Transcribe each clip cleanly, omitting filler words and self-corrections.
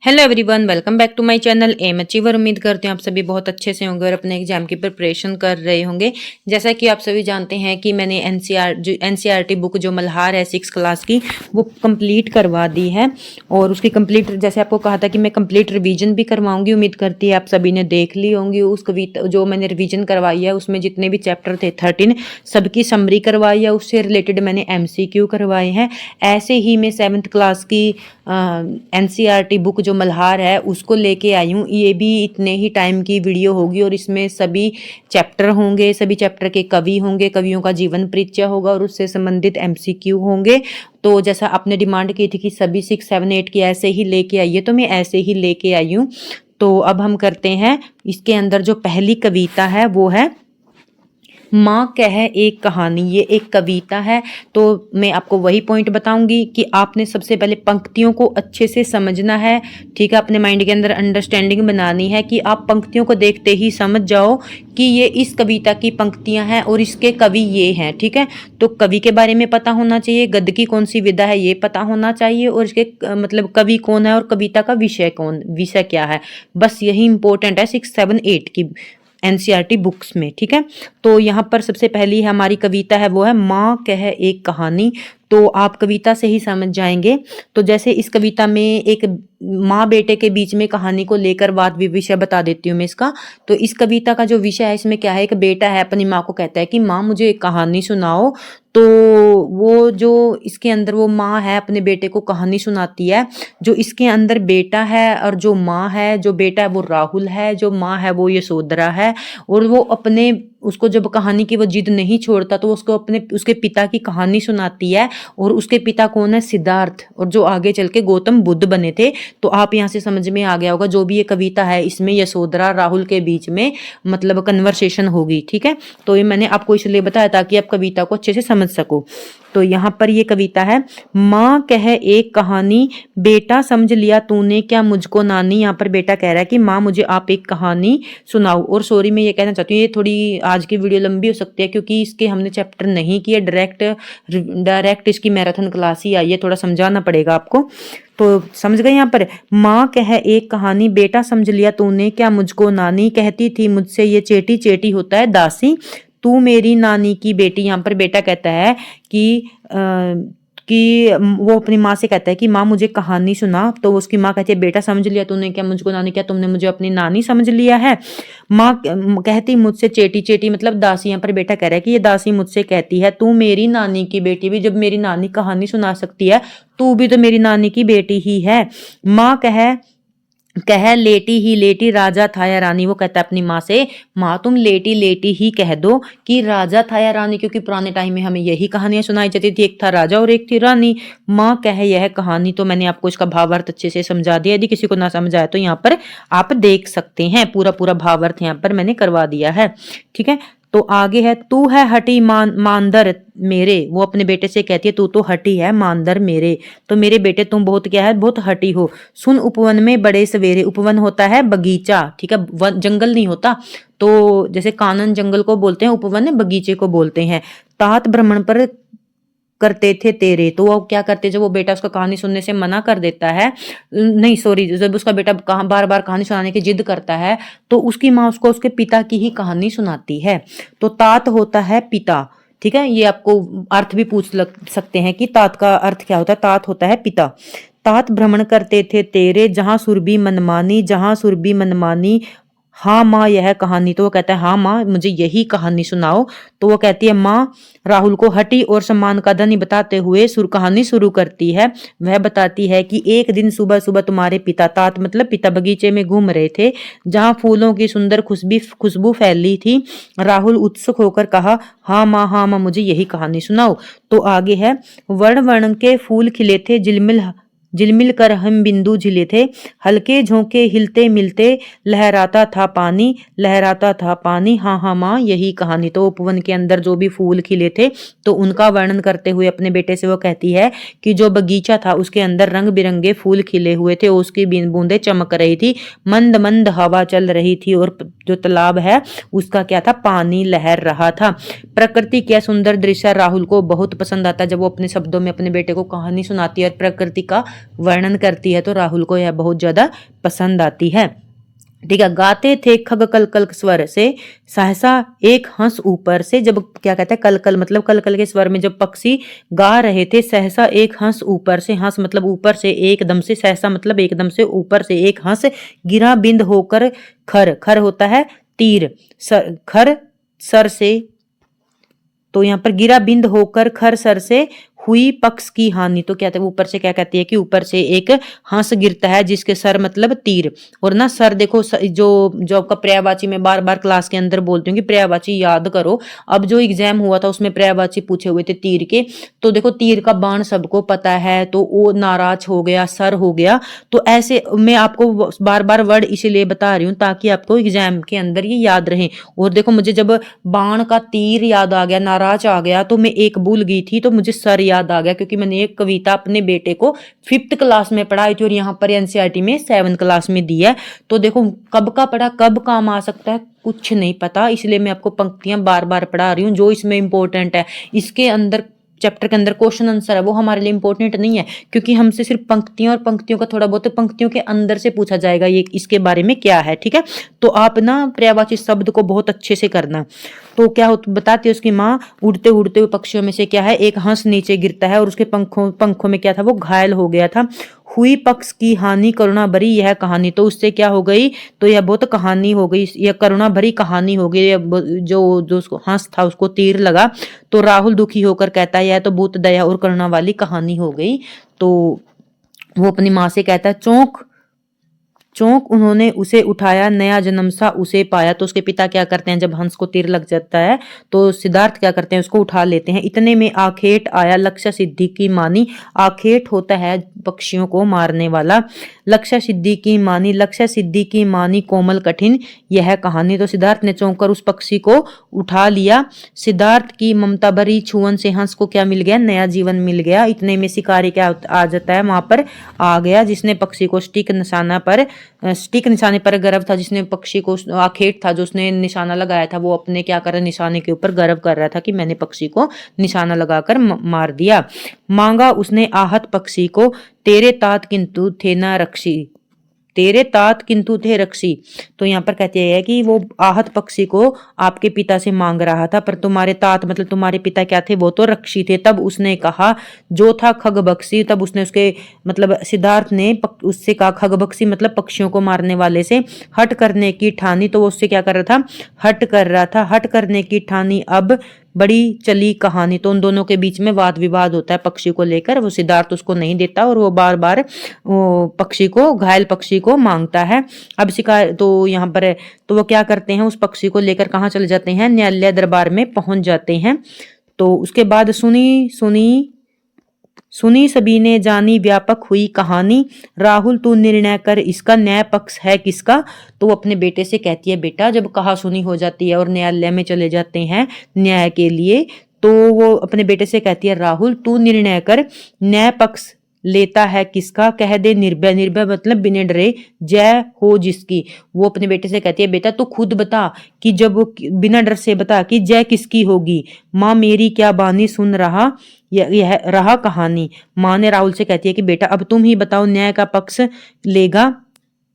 Hello everyone, welcome back to my channel M achiever. उम्मीद करते हैं आप सभी बहुत अच्छे से होंगे और अपने एग्जाम की प्रिपरेशन कर रहे होंगे। जैसा कि आप सभी जानते हैं कि मैंने एनसीईआरटी बुक जो मल्हार है 6 क्लास की वो कंप्लीट करवा दी है। और उसकी कंप्लीट, जैसे आपको कहा था कि मैं कंप्लीट रिवीजन भी करवाऊंगी। उम्मीद करती है आप सभी ने देख ली होंगी उस कविता जो मैंने रिविजन करवाई है। उसमें जितने भी चैप्टर थे 13 सबकी समरी करवाई है, उससे रिलेटेड मैंने MCQ करवाए हैं। ऐसे ही मैं 7th क्लास की एनसीईआरटी बुक जो मल्हार है उसको लेके आई हूँ। ये भी इतने ही टाइम की वीडियो होगी और इसमें सभी चैप्टर होंगे, सभी चैप्टर के कवि होंगे, कवियों का जीवन परिचय होगा और उससे संबंधित MCQ होंगे। तो जैसा आपने डिमांड की थी कि सभी 6, 7, 8 की ऐसे ही लेके आइए, तो मैं ऐसे ही लेके आई हूँ। तो अब हम करते हैं। इसके अंदर जो पहली कविता है वो है माँ कह एक कहानी। ये एक कविता है। तो मैं आपको वही पॉइंट बताऊंगी कि आपने सबसे पहले पंक्तियों को अच्छे से समझना है। ठीक है, अपने माइंड के अंदर अंडरस्टैंडिंग बनानी है कि आप पंक्तियों को देखते ही समझ जाओ कि ये इस कविता की पंक्तियां हैं और इसके कवि ये हैं। ठीक है, तो कवि के बारे में पता होना चाहिए, गद्य की कौन सी विधा है ये पता होना चाहिए, और इसके मतलब कवि कौन है और कविता का विषय क्या है। बस यही इंपॉर्टेंट है 6, 7, 8 की एनसीईआरटी बुक्स में। ठीक है, तो यहाँ पर सबसे पहली हमारी कविता है वो है माँ कह एक कहानी। तो आप कविता से ही समझ जाएंगे। तो जैसे इस कविता में एक माँ बेटे के बीच में कहानी को लेकर बात विषय बता देती हूँ मैं इसका। तो इस कविता का जो विषय है इसमें क्या है, एक बेटा है अपनी माँ को कहता है कि माँ मुझे एक कहानी सुनाओ। तो वो जो इसके अंदर वो माँ है अपने बेटे को कहानी सुनाती है। जो इसके अंदर बेटा है और जो माँ है, जो बेटा है वो राहुल है, जो माँ है वो यशोधरा है। और वो अपने उसको जब कहानी की वो जिद नहीं छोड़ता तो उसको अपने उसके पिता की कहानी सुनाती है। और उसके पिता कौन है, सिद्धार्थ, और जो आगे चल के गौतम बुद्ध बने थे। तो आप यहाँ से समझ में आ गया होगा जो भी ये कविता है इसमें यशोधरा राहुल के बीच में मतलब कन्वर्सेशन होगी। ठीक है, तो ये मैंने आपको इसलिए बताया ताकि आप कविता को अच्छे से समझ सको। तो यहाँ पर ये कविता है माँ कह एक कहानी, बेटा समझ लिया तूने क्या मुझको नानी। यहाँ पर बेटा कह रहा है कि माँ मुझे आप एक कहानी सुनाओ। और सॉरी मैं ये कहना चाहती हूँ ये थोड़ी आज की वीडियो लंबी हो सकती है क्योंकि इसके हमने चैप्टर नहीं किए, डायरेक्ट इसकी मैराथन क्लास ही आई है, थोड़ा समझाना पड़ेगा आपको। तो समझ गए। यहाँ पर माँ कह एक कहानी, बेटा समझ लिया तूने क्या मुझको नानी, कहती थी मुझसे ये चेटी चेटी होता है दासी, तू मेरी नानी की बेटी। यहाँ पर बेटा कहता है कि वो अपनी माँ से कहता है कि माँ मुझे कहानी सुना। तो उसकी माँ कहती है बेटा समझ लिया तूने क्या मुझको नानी, क्या तुमने मुझे अपनी नानी समझ लिया है। माँ कहती मुझसे चेटी चेटी मतलब दासी। यहाँ पर बेटा कह रहा है कि ये दासी मुझसे कहती है तू मेरी नानी की बेटी भी, जब मेरी नानी कहानी सुना सकती है तू भी तो मेरी नानी की बेटी ही है। माँ कह लेटी ही लेटी राजा था या रानी। वो कहता है अपनी माँ से माँ तुम लेटी लेटी ही कह दो कि राजा था या रानी, क्योंकि पुराने टाइम में हमें यही कहानियां सुनाई जाती थी, एक था राजा और एक थी रानी। माँ कह यह कहानी। तो मैंने आपको इसका भावार्थ अच्छे से समझा दिया। यदि किसी को ना समझ आए तो यहाँ पर आप देख सकते हैं, पूरा पूरा भावार्थ यहाँ पर मैंने करवा दिया है। ठीक है, तो आगे है तू है हटी मांदर मेरे। वो अपने बेटे से कहती है तू तो हटी है मांदर मेरे, तो मेरे बेटे तुम बहुत क्या है, बहुत हटी हो। सुन उपवन में बड़े सवेरे, उपवन होता है बगीचा। ठीक है, जंगल नहीं होता। तो जैसे कानन जंगल को बोलते हैं, उपवन बगीचे को बोलते हैं। तात भ्रमण पर करते थे तेरे। तो वो क्या करते, जब वो बेटा उसका कहानी सुनने से मना कर देता है, नहीं सॉरी, जब उसका बेटा बार बार कहानी सुनाने की जिद करता है तो उसकी माँ उसको उसके पिता की ही कहानी सुनाती है। तो तात होता है पिता। ठीक है, ये आपको अर्थ भी पूछ सकते हैं कि तात का अर्थ क्या होता है। तात होता है पिता। तात भ्रमण करते थे तेरे जहां सुरभि मनमानी, जहां सुरभि मनमानी, हाँ माँ यह कहानी। तो वो कहता है हाँ माँ मुझे यही कहानी सुनाओ। तो वो कहती है माँ राहुल को हटी और सम्मान का धनी बताते हुए कहानी शुरू करती है। वह बताती है कि एक दिन सुबह सुबह तुम्हारे पिता, तात मतलब पिता, बगीचे में घूम रहे थे जहाँ फूलों की सुंदर खुशबू फैली थी। राहुल उत्सुक होकर कहा हाँ माँ मुझे यही कहानी सुनाओ। तो आगे है वर्ण वर्ण के फूल खिले थे झिलमिल कर हम बिंदु झिले थे, हल्के झोंके हिलते मिलते लहराता था पानी, हाँ माँ यही कहानी। तो उपवन के अंदर जो भी फूल खिले थे तो उनका वर्णन करते हुए अपने बेटे से वो कहती है कि जो बगीचा था उसके अंदर रंग बिरंगे फूल खिले हुए थे, उसकी बूंदें चमक रही थी, मंद मंद हवा चल रही थी और जो तालाब है उसका क्या था, पानी लहर रहा था। प्रकृति क्या सुंदर दृश्य राहुल को बहुत पसंद आता है। जब वो अपने शब्दों में अपने बेटे को कहानी सुनाती है और प्रकृति का वर्णन करती है तो राहुल को यह बहुत ज्यादा पसंद आती है। ठीक है। गाते थे खग कल कल स्वर से, सहसा एक हंस ऊपर से। जब क्या कहते हैं कल कल मतलब कल कल के स्वर में जब पक्षी गा रहे थे, सहसा एक हंस ऊपर से, हंस मतलब ऊपर से एकदम से, सहसा मतलब एकदम से ऊपर से एक हंस गिरा बिंद होकर खर, खर होता है तीर, सर खर सर से, तो यहाँ पर गिरा बिंद होकर खर सर से हुई पक्ष की हानि। तो क्या ऊपर से क्या कहती है कि ऊपर से एक हंस गिरता है जिसके सर मतलब तीर, और ना सर देखो जो आपका पर्यायवाची में बार बार क्लास के अंदर बोलती हूँ कि पर्यायवाची याद करो। अब जो एग्जाम हुआ था उसमें पर्यायवाची पूछे हुए थे तीर के, तो देखो तीर का बाण सबको पता है, तो वो नाराज हो गया, सर हो गया। तो ऐसे मैं आपको बार बार वर्ड इसीलिए बता रही हूँ ताकि आपको एग्जाम के अंदर ये याद रहे। और देखो मुझे जब बाण का तीर याद आ गया, नाराज आ गया, तो मैं एक भूल गई थी, तो मुझे सर याद आ गया क्योंकि मैंने एक कविता अपने बेटे को 5th क्लास में पढ़ाई थी और यहाँ पर एनसीईआरटी में 7th क्लास में दी है। तो देखो कब का पढ़ा कब काम आ सकता है कुछ नहीं पता, इसलिए मैं आपको पंक्तियां बार बार पढ़ा रही हूँ जो इसमें इंपॉर्टेंट है। इसके अंदर चैप्टर के अंदर क्वेश्चन आंसर है वो हमारे लिए इंपॉर्टेंट नहीं है, क्योंकि हमसे सिर्फ पंक्तियां और पंक्तियों का थोड़ा बहुत पंक्तियों के अंदर से पूछा जाएगा ये इसके बारे में क्या है। ठीक है। तो आप ना पर्यायवाची शब्द को बहुत अच्छे से करना। तो क्या बताती है उसकी माँ, उड़ते उड़ते हुए पक्षियों में से क्या है एक हंस नीचे गिरता है और उसके पंखों में क्या था वो घायल हो गया था। हुई पक्ष की हानि करुणा भरी यह कहानी, तो उससे क्या हो गई, तो यह बहुत कहानी हो गई, यह करुणा भरी कहानी हो गई। जो जो उसको हंस था उसको तीर लगा, तो राहुल दुखी होकर कहता है यह तो बहुत दया और करुणा वाली कहानी हो गई। तो वो अपनी माँ से कहता है चौंक चौंक उन्होंने उसे उठाया, नया जन्म सा उसे पाया। तो उसके पिता क्या करते हैं जब हंस को तीर लग जाता है तो सिद्धार्थ क्या करते हैं उसको उठा लेते हैं। इतने में आखेट आया, लक्ष्य सिद्धि की मानी। आखेट होता है पक्षियों को मारने वाला, लक्ष्य सिद्धि की मानी, लक्ष्य सिद्धि की मानी कोमल कठिन यह कहानी। तो सिद्धार्थ ने चौंक कर उस पक्षी को उठा लिया। सिद्धार्थ की ममता भरी छुअन से हंस को क्या मिल गया, नया जीवन मिल गया। इतने में शिकारी क्या आ जाता है वहां पर आ गया, जिसने पक्षी को स्टिक निशाने पर गर्व था, जिसने पक्षी को आखेट था जो उसने निशाना लगाया था, वो अपने क्या कर निशाने के ऊपर गर्व कर रहा था कि मैंने पक्षी को निशाना लगाकर मार दिया। मांगा उसने आहत पक्षी को, तेरे तात किंतु थे न रक्षी, तेरे तात किंतु थे रक्षी। तो यहाँ पर कहते हैं कि वो आहत पक्षी को आपके पिता से मांग रहा था, पर तुम्हारे तात मतलब तुम्हारे पिता क्या थे, वो तो रक्षी थे। तब उसने कहा जो था खगबक्सी, तब उसने उसके मतलब सिद्धार्थ ने उससे कहा, खगबक्सी मतलब पक्षियों को मारने वाले से, हट करने की ठानी। तो वो उससे क्या कर रहा था, हट कर रहा था, हट करने की ठानी अब बड़ी चली कहानी। तो उन दोनों के बीच में वाद विवाद होता है पक्षी को लेकर, वो सिद्धार्थ उसको नहीं देता और वो बार बार पक्षी को, घायल पक्षी को मांगता है। अब शिकार तो यहाँ पर है, तो वो क्या करते हैं उस पक्षी को लेकर कहाँ चले जाते हैं, न्यायालय दरबार में पहुंच जाते हैं। तो उसके बाद सुनी सभी ने जानी व्यापक हुई कहानी, राहुल तू निर्णय कर इसका, न्याय पक्ष है किसका। तो वो अपने बेटे से कहती है बेटा, जब कहा सुनी हो जाती है और न्यायालय में चले जाते हैं न्याय के लिए, तो वो अपने बेटे से कहती है राहुल तू निर्णय कर, न्याय पक्ष लेता है किसका, कह दे निर्भय, निर्भय मतलब बिना डरे, जय हो जिसकी। वो अपने बेटे से कहती है बेटा तू खुद बता कि जब बिना डर से बता कि जय किसकी होगी, माँ मेरी क्या बानी सुन रहा यह रहा कहानी। माँ ने राहुल से कहती है कि बेटा अब तुम ही बताओ न्याय का पक्ष लेगा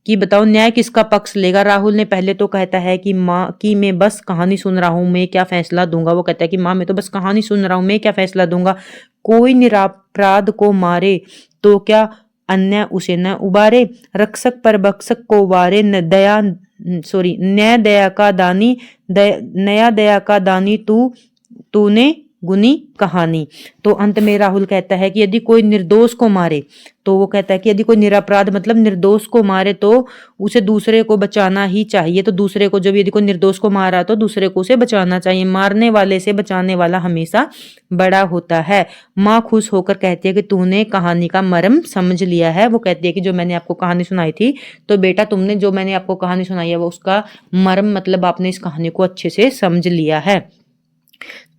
कि बताओ न्याय किसका पक्ष लेगा। राहुल ने पहले तो कहता है कि माँ की मैं बस कहानी सुन रहा हूँ, मैं क्या फैसला दूंगा। वो कहता है कि माँ मैं तो बस कहानी सुन रहा हूँ, मैं क्या फैसला दूंगा। कोई निरपराध को मारे तो क्या अन्याय उसे न उबारे, रक्षक पर बक्षक को वारे, न दया न्याय दया का दानी, नया दया का दानी तूने गुनी कहानी। तो अंत में राहुल कहता है कि यदि कोई निर्दोष को मारे, तो वो कहता है कि यदि कोई निरपराध मतलब निर्दोष को मारे तो उसे दूसरे को बचाना ही चाहिए। तो दूसरे को जब यदि कोई निर्दोष को मारा तो दूसरे को उसे बचाना चाहिए, मारने वाले से बचाने वाला हमेशा बड़ा होता है। माँ खुश होकर कहती है कि तूने कहानी का मर्म समझ लिया है। वो कहती है कि जो मैंने आपको कहानी सुनाई थी, तो बेटा तुमने जो मैंने आपको कहानी सुनाई है वो उसका मर्म मतलब आपने इस कहानी को अच्छे से समझ लिया है।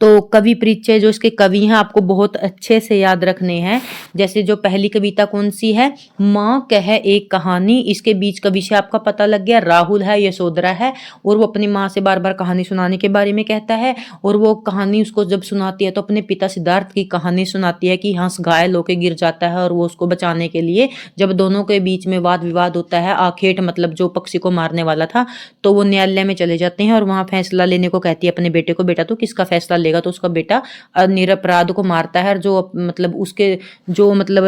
तो कवि परिचय जो इसके कवि हैं आपको बहुत अच्छे से याद रखने हैं। जैसे जो पहली कविता कौन सी है, माँ कह एक कहानी, इसके बीच का विषय आपका पता लग गया, राहुल है, यशोधरा है, और वो अपनी माँ से बार बार कहानी सुनाने के बारे में कहता है। और वो कहानी उसको जब सुनाती है तो अपने पिता सिद्धार्थ की कहानी सुनाती है कि हंस घायल होकर गिर जाता है, और वो उसको बचाने के लिए जब दोनों के बीच में वाद विवाद होता है, आखेट मतलब जो पक्षी को मारने वाला था, तो वो न्यायालय में चले जाते हैं और वहां फैसला लेने को कहती है अपने बेटे को, बेटा तू किसका फैसला लेगा। तो उसका बेटा निरपराध को मारता है, और जो मतलब उसके जो मतलब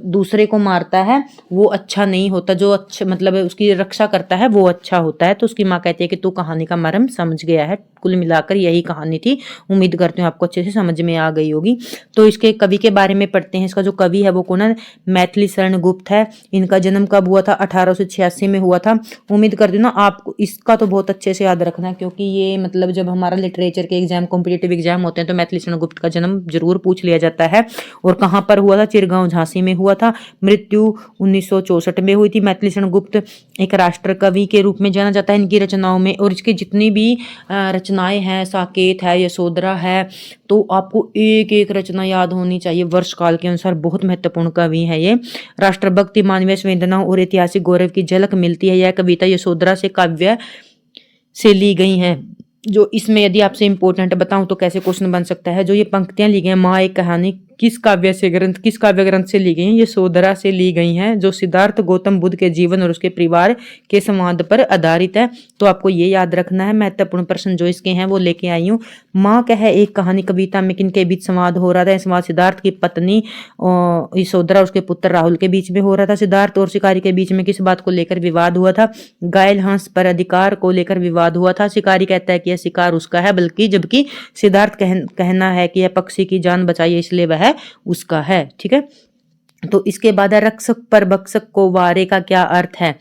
दूसरे को मारता है वो अच्छा नहीं होता, जो अच्छा मतलब उसकी रक्षा करता है वो अच्छा होता है। तो उसकी माँ कहती है कि तू कहानी का मर्म समझ गया है। कुल मिलाकर यही कहानी थी, उम्मीद करती हूँ आपको अच्छे से समझ में आ गई होगी। तो इसके कवि के बारे में पढ़ते हैं। इसका जो कवि है वो कौन है, मैथिली शरण गुप्त है। इनका जन्म कब हुआ था, 1886 में हुआ था। उम्मीद करती हूँ ना आपको इसका तो बहुत अच्छे से याद रखना, क्योंकि ये मतलब जब हमारा लिटरेचर के एग्जाम कॉम्पिटेटिव एग्जाम होते हैं तो मैथिली शरण गुप्त का जन्म जरूर पूछ लिया जाता है। और कहाँ पर हुआ था, चिरगांव झांसी में हुआ था। मृत्यु 1964 में हुई थी। मैथिली शरण गुप्त एक राष्ट्र कवि के रूप में जाना जाता है इनकी रचनाओं में। और इसकी जितनी भी रचनाएं हैं, साकेत है, यशोधरा है, तो आपको एक एक रचना याद होनी चाहिए। वर्ष काल के अनुसार बहुत महत्वपूर्ण कवि है ये। राष्ट्रभक्ति, मानवीय संवेदना और ऐतिहासिक गौरव की झलक मिलती है। यह कविता यशोधरा से काव्य से ली गई हैं। जो इसमें यदि आपसे इंपॉर्टेंट बताऊं तो कैसे क्वेश्चन बन सकता है, जो ये पंक्तियां ली गई हैं, माँ एक कहानी किस काव्य ग्रंथ से ली गई हैं, ये यशोधरा से ली गई हैं, जो सिद्धार्थ गौतम बुद्ध के जीवन और उसके परिवार के संवाद पर आधारित है। तो आपको ये याद रखना है। महत्वपूर्ण प्रश्न जो इसके हैं वो लेके आई हूँ। माँ कह एक कहानी कविता में किनके बीच संवाद हो रहा था, संवाद सिद्धार्थ की पत्नी यशोधरा उसके पुत्र राहुल के बीच में हो रहा था। सिद्धार्थ और शिकारी के बीच में किस बात को लेकर विवाद हुआ था, घायल हंस पर अधिकार को लेकर विवाद हुआ था। शिकारी कहता है कि यह शिकार उसका है, बल्कि जबकि सिद्धार्थ कहना है कि यह पक्षी की जान बचाई इसलिए वह उसका है। ठीक है, तो इसके बाद है रक्षक पर भक्षक को वारे का क्या अर्थ है।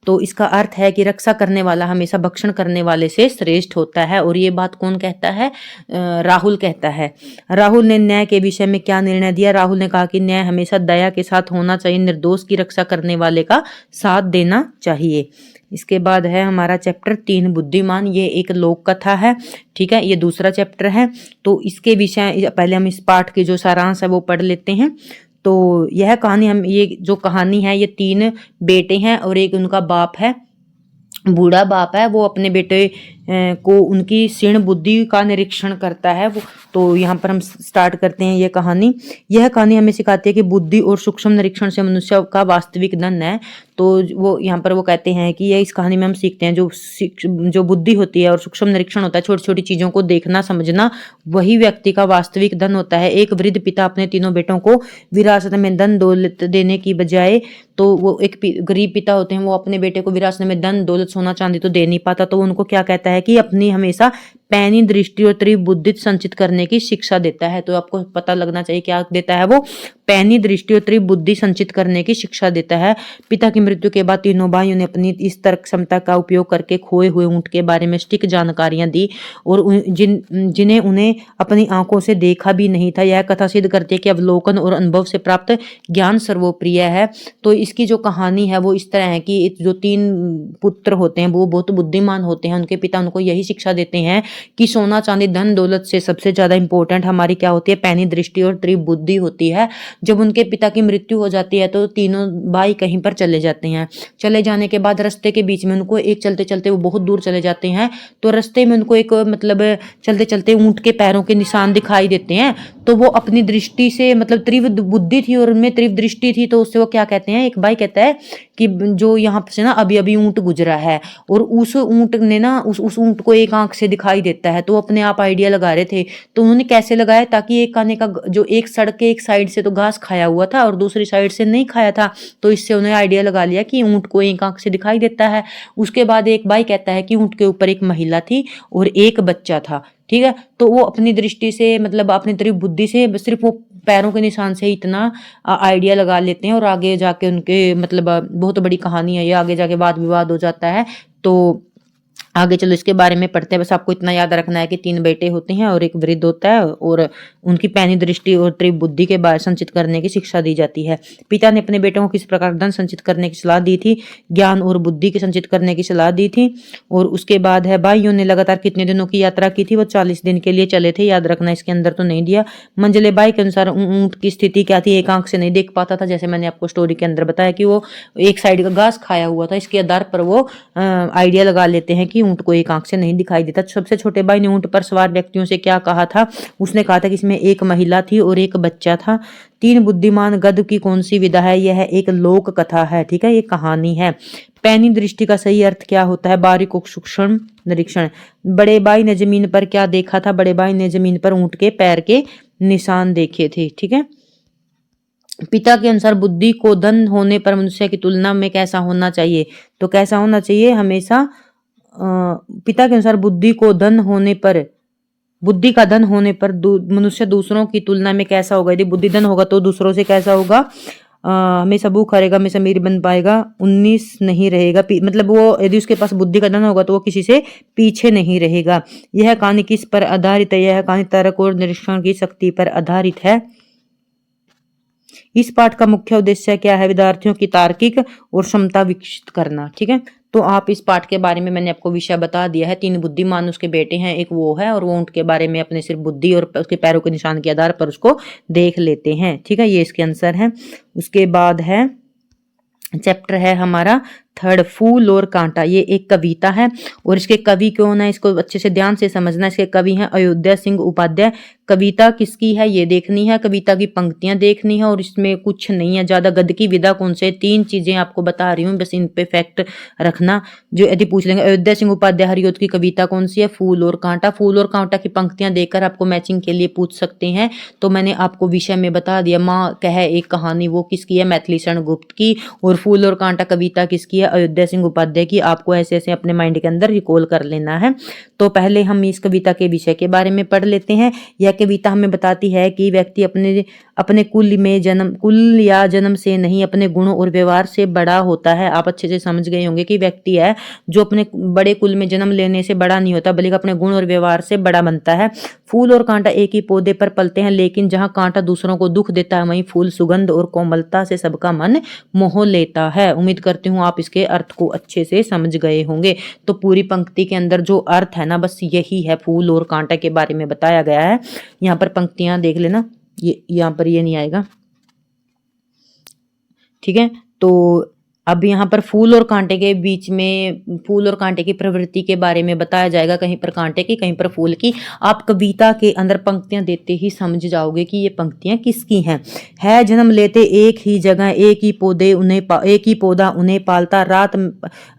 तो इसका अर्थ है कि रक्षा करने वाला हमेशा भक्षण करने वाले से श्रेष्ठ होता है। और ये बात कौन कहता है, राहुल कहता है। राहुल ने न्याय के विषय में क्या निर्णय दिया, राहुल ने कहा कि न्याय हमेशा दया के साथ होना चाहिए, निर्दोष की रक्षा करने वाले का साथ देना चाहिए। इसके बाद है हमारा चैप्टर 3 बुद्धिमान, ये एक लोक कथा है। ठीक है, ये दूसरा चैप्टर है। तो इसके विषय पहले हम इस पाठ के जो सारांश है वो पढ़ लेते हैं। तो यह कहानी हम ये जो कहानी है ये 3 बेटे हैं और एक उनका बाप है, बूढ़ा बाप है। वो अपने बेटे को उनकी क्षीण बुद्धि का निरीक्षण करता है। वो तो यहाँ पर हम स्टार्ट करते हैं ये कहानी। यह कहानी हमें सिखाती है कि बुद्धि और सूक्ष्म निरीक्षण से मनुष्य का वास्तविक धन है। तो वो यहाँ पर वो कहते हैं कि ये इस कहानी में हम सीखते हैं जो बुद्धि होती है और सूक्ष्म निरीक्षण होता है, छोटी छोटी चीजों को देखना समझना, वही व्यक्ति का वास्तविक धन होता है। एक वृद्ध पिता अपने तीनों बेटों को विरासत में धन दौलत देने की बजाय, तो वो एक गरीब पिता होते हैं, वो अपने बेटे को विरासत में धन दौलत सोना चांदी तो दे नहीं पाता, तो उनको क्या कहता है कि अपनी हमेशा पैनी दृष्टि और तीव्र बुद्धि संचित करने की शिक्षा देता है। तो आपको पता लगना चाहिए क्या देता है वो, पैनी दृष्टि और तीव्र बुद्धि संचित करने की शिक्षा देता है। पिता की मृत्यु के बाद तीनों भाइयों ने अपनी इस तर्क क्षमता का उपयोग करके खोए हुए ऊंट के बारे में सटीक जानकारियां दी, और जिन्हें उन्हें अपनी आंखों से देखा भी नहीं था। यह कथा सिद्ध करती है कि अवलोकन और अनुभव से प्राप्त ज्ञान सर्वोप्रिय है। तो इसकी जो कहानी है वो इस तरह है कि जो 3 पुत्र होते हैं वो बहुत बुद्धिमान होते हैं। उनके पिता उनको यही शिक्षा देते हैं कि सोना चांदी धन दौलत से सबसे ज्यादा इंपॉर्टेंट हमारी क्या होती है, पैनी दृष्टि और तीव्र बुद्धि होती है। जब उनके पिता की मृत्यु हो जाती है तो तीनों भाई कहीं पर चले जाते हैं। चले जाने के बाद रास्ते के बीच में उनको एक चलते चलते वो बहुत दूर चले जाते हैं, तो रास्ते में उनको एक मतलब चलते चलते ऊंट के पैरों के निशान दिखाई देते हैं। तो वो अपनी दृष्टि से मतलब तीव्र बुद्धि थी और उनमें तीव्र दृष्टि थी, तो उससे वो क्या कहते हैं, एक भाई कहता है कि जो यहाँ से ना अभी अभी ऊंट गुजरा है और उस ऊंट ने ना उस ऊंट को एक आंख से दिखाई देता है। तो अपने आप आइडिया लगा रहे थे, तो उन्होंने कैसे लगाया, ताकि एक आने का जो एक सड़क के एक साइड से तो घास खाया हुआ था और दूसरी साइड से नहीं खाया था, तो इससे उन्हें आइडिया लगा लिया कि ऊंट को एक आंख से दिखाई देता है। उसके बाद एक भाई कहता है कि ऊंट के ऊपर एक महिला थी और एक बच्चा था। ठीक है, तो वो अपनी दृष्टि से मतलब अपनी तरफ बुद्धि से सिर्फ वो पैरों के निशान से इतना आइडिया लगा लेते हैं, और आगे जाके उनके मतलब बहुत बड़ी कहानी है ये, आगे जाके वाद विवाद हो जाता है। तो आगे चलो इसके बारे में पढ़ते हैं। बस आपको इतना याद रखना है कि 3 बेटे होते हैं और एक वृद्ध होता है और उनकी पैनी दृष्टि और तीव्र बुद्धि के बारे संचित करने की शिक्षा दी जाती है। पिता ने अपने बेटों को किस प्रकार धन संचित करने की सलाह दी थी, ज्ञान और बुद्धि के संचित करने की सलाह दी थी। और उसके बाद है भाइयों ने लगातार कितने दिनों की यात्रा की थी, वो 40 दिन के लिए चले थे। याद रखना, इसके अंदर तो नहीं दिया। मंजले बाई के अनुसार ऊंट की स्थिति क्या थी, एक आंख से नहीं देख पाता था, जैसे मैंने आपको स्टोरी के अंदर बताया कि वो एक साइड का घास खाया हुआ था। इसके आधार पर वो आइडिया लगा लेते हैं कि ऊंट को एक आंख से नहीं दिखाई देता। सबसे छोटे भाई ने ऊंट पर सवार व्यक्तियों से क्या कहा था, उसने कहा था कि इसमें एक महिला थी और एक बच्चा था। 3 बुद्धिमान गध की कौन सी विधा है, यह एक लोक कथा है, ठीक है, ये कहानी है। पैनी दृष्टि का सही अर्थ क्या होता है, बारीक और सूक्ष्म निरीक्षण। बड़े भाई ने जमीन पर क्या देखा था, बड़े भाई ने जमीन पर ऊंट के पैर के निशान देखे थे, ठीक है। पिता के अनुसार बुद्धि को धन होने पर मनुष्य की तुलना में कैसा होना चाहिए, तो कैसा होना चाहिए हमेशा पिता के अनुसार बुद्धि का धन होने पर मनुष्य दूसरों की तुलना में कैसा होगा। यदि बुद्धि धन होगा तो दूसरों से कैसा होगा, हमेशा भूखा रहेगा, हमेशा अमीर बन पाएगा, 19 नहीं रहेगा, मतलब वो यदि उसके पास बुद्धि का धन होगा तो वो किसी से पीछे नहीं रहेगा। यह कहानी किस पर आधारित है, यह कहानी तर्क और निरीक्षण की शक्ति पर आधारित है। इस पाठ का मुख्य उद्देश्य क्या है, विद्यार्थियों की तार्किक और क्षमता विकसित करना, ठीक है। तो आप इस पाठ के बारे में मैंने आपको विषय बता दिया है। 3 बुद्धिमान उसके बेटे हैं, एक वो है, और वो ऊंट के बारे में अपने सिर्फ बुद्धि और उसके पैरों के निशान के आधार पर उसको देख लेते हैं, ठीक है। ये इसके आंसर है। उसके बाद है चैप्टर है हमारा 3 फूल और कांटा। ये एक कविता है और इसके कवि कौन है, इसको अच्छे से ध्यान से समझना। इसके कवि हैं अयोध्या सिंह उपाध्याय। कविता किसकी है ये देखनी है, कविता की पंक्तियां देखनी है, और इसमें कुछ नहीं है ज्यादा। गद्य की विधा कौन से, 3 चीजें आपको बता रही हूँ, बस इन पे फैक्ट रखना। जो यदि पूछ लेंगे अयोध्या सिंह उपाध्याय हरिओद की कविता कौन सी है, फूल और कांटा। फूल और कांटा की पंक्तियां देखकर आपको मैचिंग के लिए पूछ सकते हैं। तो मैंने आपको विषय में बता दिया। माँ कहे एक कहानी, वो किसकी है, मैथिली शरण गुप्त की। और फूल और कांटा कविता किसकी है, अयोध्या सिंह उपाध्याय की। आपको ऐसे ऐसे अपने माइंड के अंदर रिकॉल कर लेना है। तो पहले हम इस कविता के विषय के बारे में पढ़ लेते हैं। यह कविता हमें बताती है कि व्यक्ति अपने कुल या जन्म से नहीं, अपने गुणों और व्यवहार से बड़ा होता है। आप अच्छे से समझ गए होंगे कि व्यक्ति है जो अपने बड़े कुल में जन्म लेने से बड़ा नहीं होता, बल्कि अपने गुण और व्यवहार से बड़ा बनता है। फूल और कांटा एक ही पौधे पर पलते हैं, लेकिन जहां कांटा दूसरों को दुख देता है, वहीं फूल सुगंध और कोमलता से सबका मन मोह लेता है। उम्मीद करती हूँ आप इसके अर्थ को अच्छे से समझ गए होंगे। तो पूरी पंक्ति के अंदर जो अर्थ है ना, बस यही है, फूल और कांटा के बारे में बताया गया है। यहाँ पर पंक्तियां देख लेना, ये यहाँ पर ये नहीं आएगा, ठीक है। तो अब यहाँ पर फूल और कांटे के बीच में, फूल और कांटे की प्रवृत्ति के बारे में बताया जाएगा, कहीं पर कांटे की कहीं पर फूल की। आप कविता के अंदर पंक्तियां देते ही समझ जाओगे कि ये पंक्तियां किसकी हैं। है जन्म लेते एक ही जगह, एक ही पौधा उन्हें पालता,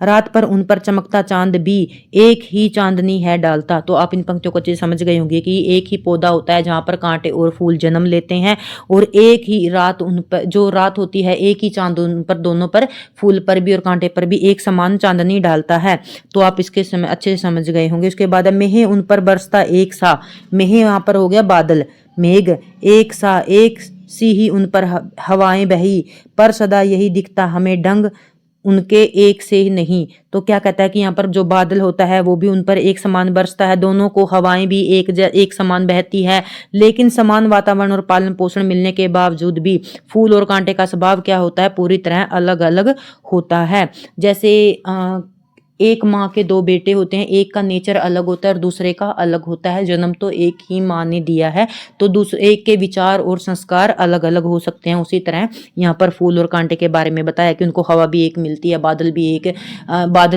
रात पर उन पर चमकता चांद भी एक ही चांदनी है डालता। तो आप इन पंक्तियों को अच्छे से समझ गए होंगे कि एक ही पौधा होता है जहां पर कांटे और फूल जन्म लेते हैं, और एक ही रात उन पर, जो रात होती है, एक ही चांद उन पर, दोनों पर, फूल पर भी और कांटे पर भी एक समान चांदनी डालता है। तो आप इसके समय अच्छे से समझ गए होंगे। उसके बाद मेह उन पर बरसता एक सा, मेह यहाँ पर हो गया बादल, मेघ, एक सी ही उन पर हवाएं बही, पर सदा यही दिखता हमें ढंग उनके एक से ही नहीं। तो क्या कहता है कि यहाँ पर जो बादल होता है वो भी उन पर एक समान बरसता है, दोनों को हवाएं भी एक समान बहती है, लेकिन समान वातावरण और पालन पोषण मिलने के बावजूद भी फूल और कांटे का स्वभाव क्या होता है, पूरी तरह अलग अलग होता है। जैसे एक माँ के 2 बेटे होते हैं, एक का नेचर अलग होता है और दूसरे का अलग होता है। जन्म तो एक ही माँ ने दिया है, तो दूसरे एक के विचार और संस्कार अलग अलग हो सकते हैं। उसी तरह यहाँ पर फूल और कांटे के बारे में बताया कि उनको हवा भी एक मिलती है, बादल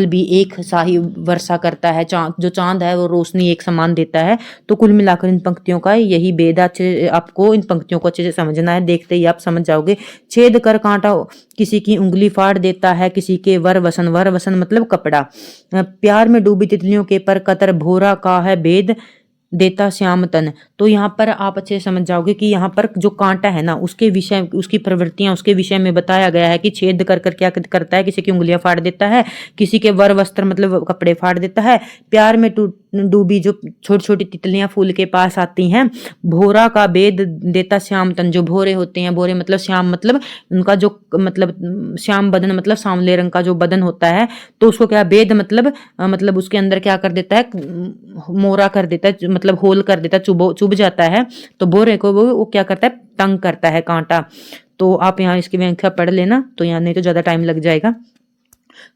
भी एक सा ही वर्षा करता है, जो चांद है वो रोशनी एक समान देता है। तो कुल मिलाकर इन पंक्तियों का यही भेद है। आपको इन पंक्तियों को अच्छे से समझना है, देखते ही आप समझ जाओगे। छेद कर कांटा किसी की उंगली फाड़ देता है, किसी के वर वसन मतलब कपड़ा। प्यार में डूबी तितलियों के पर कतर भोरा का है भेद, देता श्याम तन। तो यहाँ पर आप अच्छे से समझ जाओगे कि यहाँ पर जो कांटा है ना, उसके विषय, उसकी प्रवृत्तियां, उसके विषय में बताया गया है कि छेद कर कर क्या करता है, किसी की उंगलियां फाड़ देता है, किसी के वर वस्त्र मतलब कपड़े फाड़ देता है। प्यार में डूबी जो छोटी छोटी तितलियां फूल के पास आती हैं, भोरा का भेद देता श्याम तन। जो भोरे होते हैं, भोरे मतलब श्याम मतलब उनका जो मतलब श्याम बदन मतलब सांवले रंग का जो बदन होता है, तो उसको क्या भेद मतलब उसके अंदर क्या कर देता है, मोरा कर देता है, मतलब होल कर देता है, चुभ जाता है। तो भोरे को वो क्या करता है, तंग करता है कांटा। तो आप यहाँ इसकी व्याख्या पढ़ लेना, तो यहाँ नहीं तो ज्यादा टाइम लग जाएगा।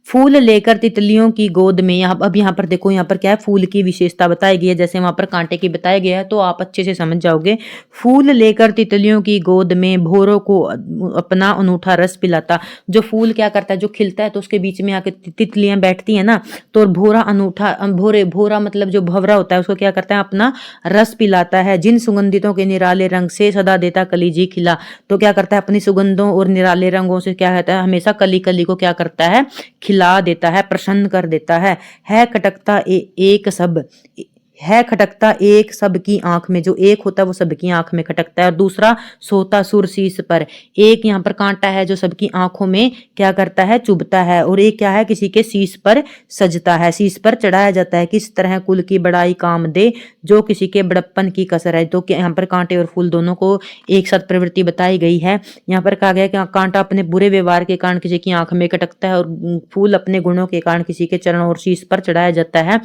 फूल लेकर तितलियों की गोद में, अब यहाँ पर देखो, यहाँ पर क्या है, फूल की विशेषता बताई गई है, जैसे वहां पर कांटे की बताया गया है, तो आप अच्छे से समझ जाओगे। फूल लेकर तितलियों की गोद में भोरों को अपना अनूठा रस पिलाता। जो फूल क्या करता है, जो खिलता है तो उसके बीच में आके तितलियां बैठती है ना, तो भोरा अनूठा, भोरा मतलब जो भवरा होता है, उसको क्या करता है, अपना रस पिलाता है। जिन सुगंधितों के निराले रंग से सदा देता कलीजी खिला। तो क्या करता है, अपनी सुगंधों और निराले रंगों से क्या कहता है, हमेशा कली कली को क्या करता है, खिला देता है, प्रसन्न कर देता है खटकता एक सब, है खटकता एक सबकी आंख में। जो एक होता है वो सबकी आंख में खटकता है। और दूसरा सोता सुर शीस पर, एक यहाँ पर कांटा है जो सबकी आंखों में क्या करता है, चुभता है। और एक क्या है, किसी के शीस पर सजता है, शीस पर चढ़ाया जाता है। किस तरह कुल की बड़ाई काम दे, जो किसी के बड़प्पन की कसर है। तो यहाँ पर कांटे और फूल दोनों को एक साथ प्रवृत्ति बताई गई है। यहाँ पर कहा गया कि कांटा अपने बुरे व्यवहार के कारण किसी की आंख में खटकता है, और फूल अपने गुणों के कारण किसी के चरण और शीस पर चढ़ाया जाता है।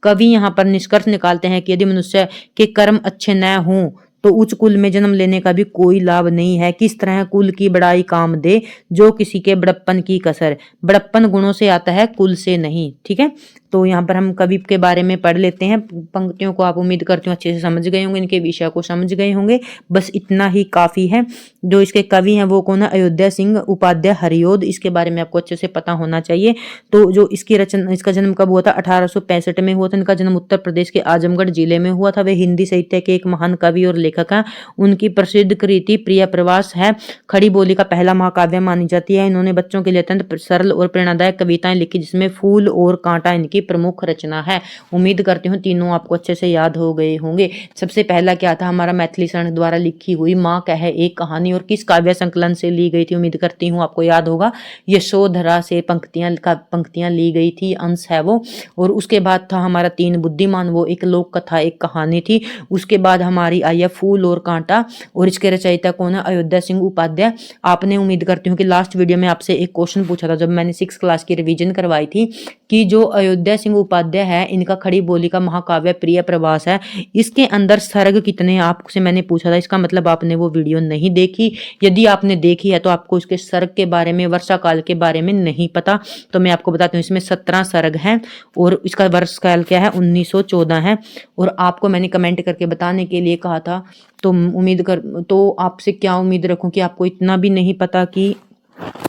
कवि यहाँ पर निष्कर्ष निकालते हैं कि यदि मनुष्य के कर्म अच्छे न हों तो उच्च कुल में जन्म लेने का भी कोई लाभ नहीं है। किस तरह कुल की बड़ाई काम दे, जो किसी के बड़प्पन की कसर। बड़प्पन गुणों से आता है, कुल से नहीं। ठीक है, तो यहाँ पर हम कवि के बारे में पढ़ लेते हैं। पंक्तियों को आप उम्मीद करती हूँ अच्छे से समझ गए होंगे, इनके विषय को समझ गए होंगे। बस इतना ही काफी है। जो इसके कवि हैं वो कौन है, अयोध्या सिंह उपाध्याय हरिओद। इसके बारे में आपको अच्छे से पता होना चाहिए। तो जो इसकी रचना, इसका जन्म कब हुआ था, 1865 में हुआ था। इनका जन्म उत्तर प्रदेश के आजमगढ़ जिले में हुआ था। वे हिंदी साहित्य के एक महान कवि और लेखक हैं। उनकी प्रसिद्ध कृति प्रिय प्रवास है, खड़ी बोली का पहला महाकाव्य मानी जाती है। इन्होंने बच्चों के लिए अत्यंत सरल और प्रेरणादायक कविताएं लिखी, जिसमें फूल और कांटा इनकी प्रमुख रचना है। उम्मीद करती हूँ तीनों आपको अच्छे से याद हो गए होंगे। सबसे पहला क्या था, हमारा मैथिली शरण द्वारा लिखी हुई माँ कहे एक कहानी, और किस काव्य संकलन से ली गई थी, उम्मीद करती हूँ आपको याद होगा, यशोधरा से पंक्तियां ली गई थी, अंश है वो। और उसके बाद था हमारा तीन बुद्धिमान, वो एक लोक कथा, एक कहानी थी। उसके बाद हमारी आई है फूल और कांटा, और इसके रचयिता कौन है, अयोध्या सिंह उपाध्याय। आपने, उम्मीद करती हूँ कि लास्ट वीडियो में आपसे एक क्वेश्चन पूछा था जब मैंने 6th क्लास की रिवीजन करवाई थी, कि जो अयोध्या सिंह उपाध्याय है, इनका खड़ी बोली का महाकाव्य प्रिय प्रवास है, इसके अंदर सर्ग कितने, आपसे मैंने पूछा था। इसका मतलब आपने वो वीडियो नहीं देखी। यदि आपने देखी है तो आपको इसके सर्ग के बारे में, वर्षा काल के बारे में नहीं पता। तो मैं आपको बताती हूँ, इसमें 17 सर्ग हैं, और इसका वर्ष काल क्या है, 1914 है। और आपको मैंने कमेंट करके बताने के लिए कहा था, तो उम्मीद कर, तो आपसे क्या उम्मीद रखूं कि आपको इतना भी नहीं पता कि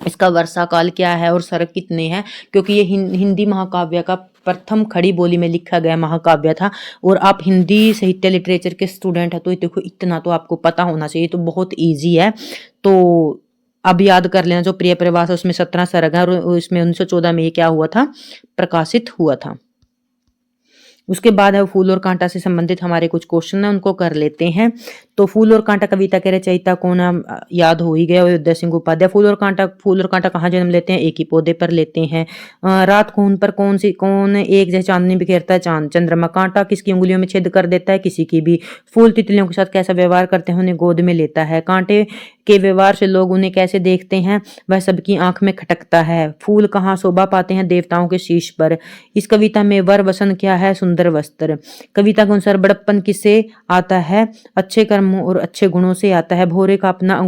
इसका वर्षा काल क्या है और सर्ग कितने हैं, क्योंकि ये हिंदी महाकाव्य का प्रथम खड़ी बोली में लिखा गया महाकाव्य था। और आप हिंदी साहित्य लिटरेचर के स्टूडेंट है, तो देखो इतना तो आपको पता होना चाहिए, तो बहुत ईजी है। तो अब याद कर लेना, जो प्रिय प्रवास है उसमें 17 सर्ग है, और इसमें 1914 में ये क्या हुआ था, प्रकाशित हुआ था। उसके बाद है फूल और कांटा से संबंधित हमारे कुछ क्वेश्चन है, उनको कर लेते हैं। तो फूल और कांटा कविता के रचयिता कौन है, याद हो ही गया, अयोध्या सिंह उपाध्याय। फूल और कांटा कहाँ जन्म लेते हैं, एक ही पौधे पर लेते हैं। रात खून पर कौन एक जैसे चांदनी बिखेरता है, चांद चंद्रमा। कांटा किसकी उंगलियों में छेद कर देता है, किसी की भी। फूल तितलियों के साथ कैसा व्यवहार करते हैं, उन्हें गोद में लेता है। कांटे के व्यवहार से लोग उन्हें कैसे देखते हैं, वह सबकी आंख में खटकता है। फूल कहाँ शोभा पाते हैं, देवताओं के शीश पर। इस कविता में वर वसन क्या है, सुंदर वस्त्र। कविता के अनुसार बड़प्पन किससे आता है, अच्छे कर्मों और अच्छे गुणों से आता है। भोरे का अपना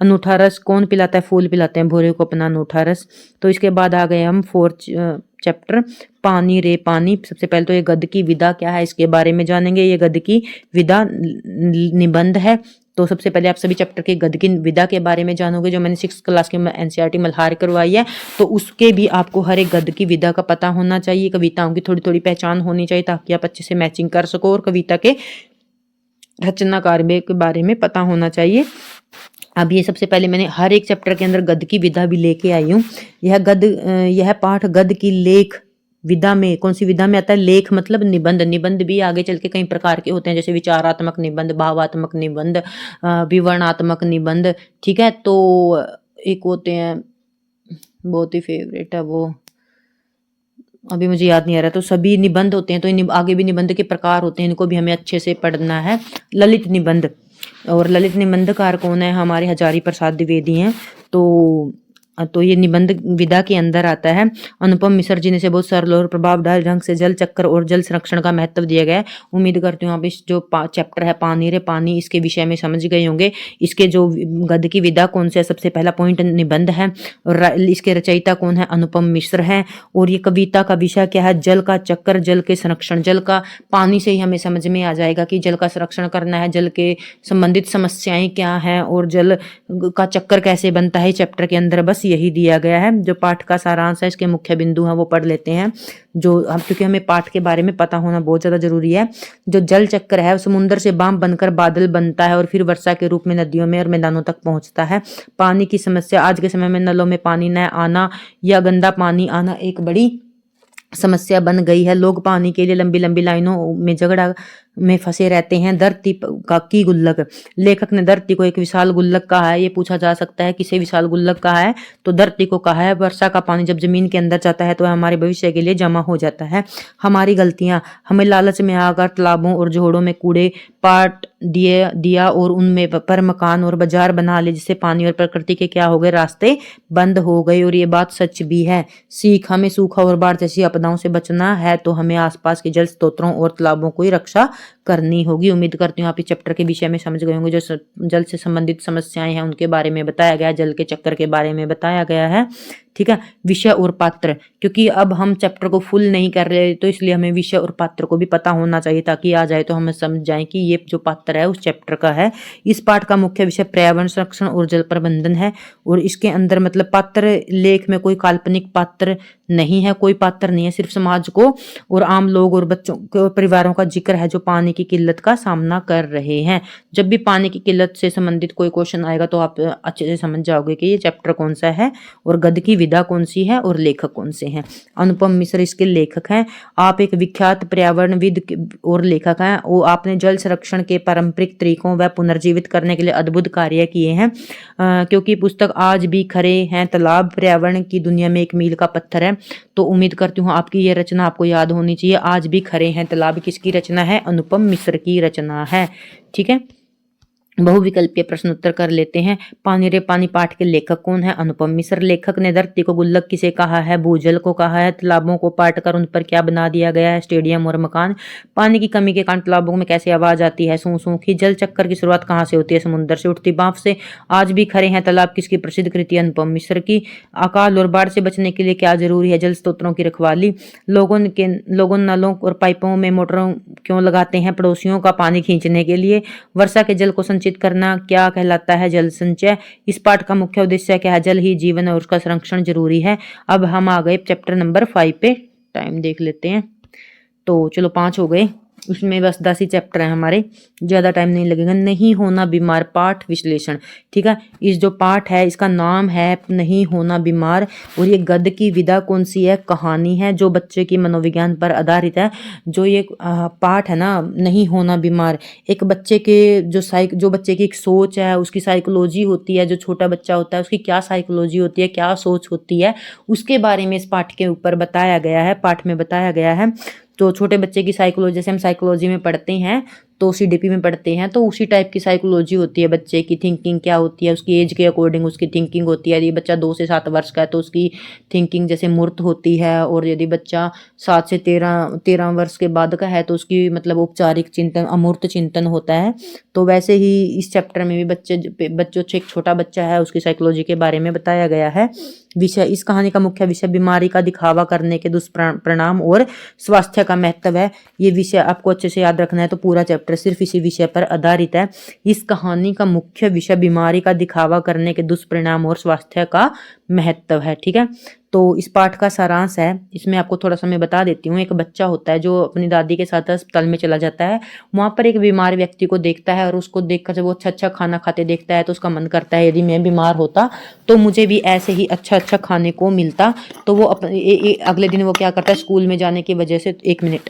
अनूठा रस कौन पिलाता है, फूल पिलाते हैं भोरे को अपना अनूठा रस। तो इसके बाद आ गए हम 4th चैप्टर, पानी रे पानी। सबसे पहले तो ये गद्य की विधा क्या है, इसके बारे में जानेंगे। ये गद्य की विधा निबंध है। तो सबसे पहले आप सभी चैप्टर के गद्य की विधा के बारे में जानोगे, जो मैंने 6th क्लास के एनसीईआरटी मल्हार करवाई है। तो उसके भी आपको हर एक गद्य की विधा का पता होना चाहिए, कविताओं की थोड़ी थोड़ी पहचान होनी चाहिए, ताकि आप अच्छे से मैचिंग कर सको, और कविता के रचनाकार के बारे में पता होना चाहिए। अब ये सबसे पहले मैंने हर एक चैप्टर के अंदर गद्य की विधा भी लेके आई हूँ। यह पाठ गद्य की लेख विधा में, कौन सी विधा में आता है? लेख मतलब निबंध। निबंध भी आगे चल के कई प्रकार के होते हैं, जैसे विचारात्मक निबंध, भावात्मक निबंध, विवरणात्मक निबंध। ठीक है, तो एक होते हैं, बहुत ही फेवरेट है वो, अभी मुझे याद नहीं आ रहा। तो सभी निबंध होते हैं, तो आगे भी निबंध के प्रकार होते हैं, इनको भी हमें अच्छे से पढ़ना है। ललित निबंध, और ललित निबंधकार कौन है? हमारे हजारी प्रसाद द्विवेदी हैं। तो ये निबंध विधा के अंदर आता है। अनुपम मिश्र जी ने इसे बहुत सरल और प्रभावशाली ढंग से जल चक्र और जल संरक्षण का महत्व दिया गया है। उम्मीद करती हूँ आप इस जो चैप्टर है पानी रे पानी, इसके विषय में समझ गए होंगे। इसके जो गद्य की विधा कौन सी है? सबसे पहला पॉइंट निबंध है, और इसके रचयिता कौन है? अनुपम मिश्र है। और ये कविता का विषय क्या है? जल का चक्कर, जल के संरक्षण। जल का, पानी से ही हमें समझ में आ जाएगा कि जल का संरक्षण करना है, जल के संबंधित समस्याएं क्या हैं, और जल का चक्कर कैसे बनता है चैप्टर के अंदर। बस यही दिया गया है। जो पाठ का सारांश है, इसके मुख्य बिंदु हैं वो पढ़ लेते हैं, जो हम, क्योंकि हमें पाठ के बारे में पता होना बहुत ज्यादा जरूरी है। जो जल चक्र है, समुद्र से बांप बनकर बादल बनता है और फिर वर्षा के रूप में नदियों में और मैदानों तक पहुंचता है। पानी की समस्या, आज के समय में नलों में पानी न आना या गंदा पानी आना एक बड़ी समस्या बन गई है। लोग पानी के लिए लंबी लंबी लाइनों में झगड़ा में फंसे रहते हैं। धरती की गुल्लक, लेखक ने धरती को एक विशाल गुल्लक कहा है। ये पूछा जा सकता है किसे विशाल गुल्लक कहा है? तो धरती को कहा है। वर्षा का पानी जब जमीन के अंदर जाता है तो हमारे भविष्य के लिए जमा हो जाता है। हमारी गलतियां, हमें लालच में आकर तालाबों और जोड़ों में कूड़े पाट दिया और उनमें पर मकान और बाजार बना ले, जिससे पानी और प्रकृति के क्या हो गए? रास्ते बंद हो गए। और ये बात सच भी है। सीख, हमें सूखा और बाढ़ जैसी आपदाओं से बचना है तो हमें आसपास के जल स्रोतों और तालाबों को ही रक्षा करनी होगी। उम्मीद करती हूँ आप इस चैप्टर के विषय में समझ गए होंगे। जो जल से संबंधित समस्याएं हैं उनके बारे में बताया गया है, जल के चक्कर के बारे में बताया गया है। ठीक है, विषय और पात्र, क्योंकि अब हम चैप्टर को फुल नहीं कर रहे तो इसलिए हमें विषय और पात्र को भी पता होना चाहिए, ताकि आ जाए तो हम समझ जाएं कि ये जो पात्र है उस चैप्टर का है। इस पाठ का मुख्य विषय पर्यावरण संरक्षण और जल प्रबंधन है। और इसके अंदर मतलब पात्र, लेख में कोई काल्पनिक पात्र नहीं है, कोई पात्र नहीं है, सिर्फ समाज को और आम लोग और बच्चों के परिवारों का जिक्र है जो पानी की किल्लत का सामना कर रहे हैं। जब भी पानी की किल्लत से संबंधित कोई क्वेश्चन आएगा तो आप अच्छे से समझ जाओगे कि ये चैप्टर कौन सा है और गद्य की विधा कौन सी है और लेखक कौन से हैं। अनुपम मिश्र इसके लेखक हैं। आप एक विख्यात पर्यावरणविद और लेखक हैं। वो आपने जल संरक्षण के पारंपरिक तरीकों व पुनर्जीवित करने के लिए अद्भुत कार्य किए हैं। क्योंकि पुस्तक आज भी खरे हैं तालाब पर्यावरण की दुनिया में एक मील का पत्थर है। तो उम्मीद करती हूँ आपकी ये रचना आपको याद होनी चाहिए। आज भी खरे हैं तालाब किसकी रचना है? अनुपम मिश्र की रचना है। ठीक है, बहुविकल्पीय प्रश्न उत्तर कर लेते हैं। पानी रे पानी पाठ के लेखक कौन है? अनुपम मिश्र। लेखक ने धरती को गुल्लक किसे कहा है? भूजल को कहा है। तालाबों को पाट कर उन पर क्या बना दिया गया है? स्टेडियम और मकान। पानी की कमी के कारण तालाबों में कैसे आवाज आती है? सू सू की। जल चक्कर की शुरुआत कहाँ से होती है? समुद्र से उठती बांफ से। आज भी खरे हैं तालाब किसकी प्रसिद्ध कृति? अनुपम मिश्र की। अकाल और बाढ़ से बचने के लिए क्या जरूरी है? जल स्रोतों की रखवाली। लोगों नलों और पाइपों में मोटरों क्यों लगाते हैं? पड़ोसियों का पानी खींचने के लिए। वर्षा के जल को संचित करना क्या कहलाता है? जल संचय। इस पाठ का मुख्य उद्देश्य क्या है? जल ही जीवन है और उसका संरक्षण जरूरी है। अब हम आ गए चैप्टर नंबर 5 पे। टाइम देख लेते हैं। तो चलो 5 हो गए, उसमें बस 10 ही चैप्टर है हमारे, ज़्यादा टाइम नहीं लगेगा। नहीं होना बीमार, पाठ विश्लेषण। ठीक है, इस जो पाठ है इसका नाम है नहीं होना बीमार। और ये गद्य की विधा कौन सी है? कहानी है जो बच्चे की मनोविज्ञान पर आधारित है। जो ये पाठ है ना, नहीं होना बीमार, एक बच्चे के जो बच्चे की एक सोच है, उसकी साइकोलॉजी होती है, जो छोटा बच्चा होता है उसकी क्या साइकोलॉजी होती है, क्या सोच होती है, उसके बारे में इस पाठ के ऊपर बताया गया है, पाठ में बताया गया है। तो छोटे बच्चे की साइकोलॉजी, जैसे हम साइकोलॉजी में पढ़ते हैं तो सीडीपी में पढ़ते हैं, तो उसी टाइप की साइकोलॉजी होती है। बच्चे की थिंकिंग क्या होती है, उसकी एज के अकॉर्डिंग उसकी थिंकिंग होती है। यदि बच्चा 2 से 7 वर्ष का है तो उसकी थिंकिंग जैसे मूर्त होती है, और यदि बच्चा 7 से 13 वर्ष के बाद का है तो उसकी मतलब औपचारिक चिंतन, अमूर्त चिंतन होता है। तो वैसे ही इस चैप्टर में भी बच्चों से एक छोटा बच्चा है उसकी साइकोलॉजी के बारे में बताया गया है। विषय, इस कहानी का मुख्य विषय बीमारी का दिखावा करने के दुष्परिणाम और स्वास्थ्य का महत्व है। ये विषय आपको अच्छे से याद रखना है। तो पूरा चैप्टर सिर्फ इसी विषय पर आधारित है। इस कहानी का मुख्य विषय बीमारी का दिखावा करने के दुष्परिणाम और स्वास्थ्य का महत्व है। ठीक है, तो इस पाठ का सारांश है, इसमें आपको थोड़ा सा मैं बता देती हूँ। एक बच्चा होता है जो अपनी दादी के साथ अस्पताल में चला जाता है, वहाँ पर एक बीमार व्यक्ति को देखता है और उसको देखकर जब वो अच्छा अच्छा खाना खाते देखता है तो उसका मन करता है यदि मैं बीमार होता तो मुझे भी ऐसे ही अच्छा अच्छा खाने को मिलता। तो वो अगले दिन वो क्या करता है, स्कूल में जाने की वजह से, 1 मिनट,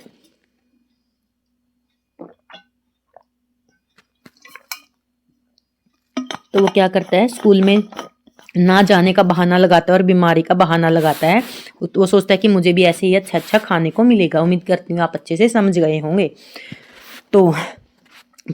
तो वो क्या करता है, स्कूल में ना जाने का बहाना लगाता है और बीमारी का बहाना लगाता है। वो सोचता है कि मुझे भी ऐसे ही अच्छा अच्छा खाने को मिलेगा। उम्मीद करती हूँ आप अच्छे से समझ गए होंगे। तो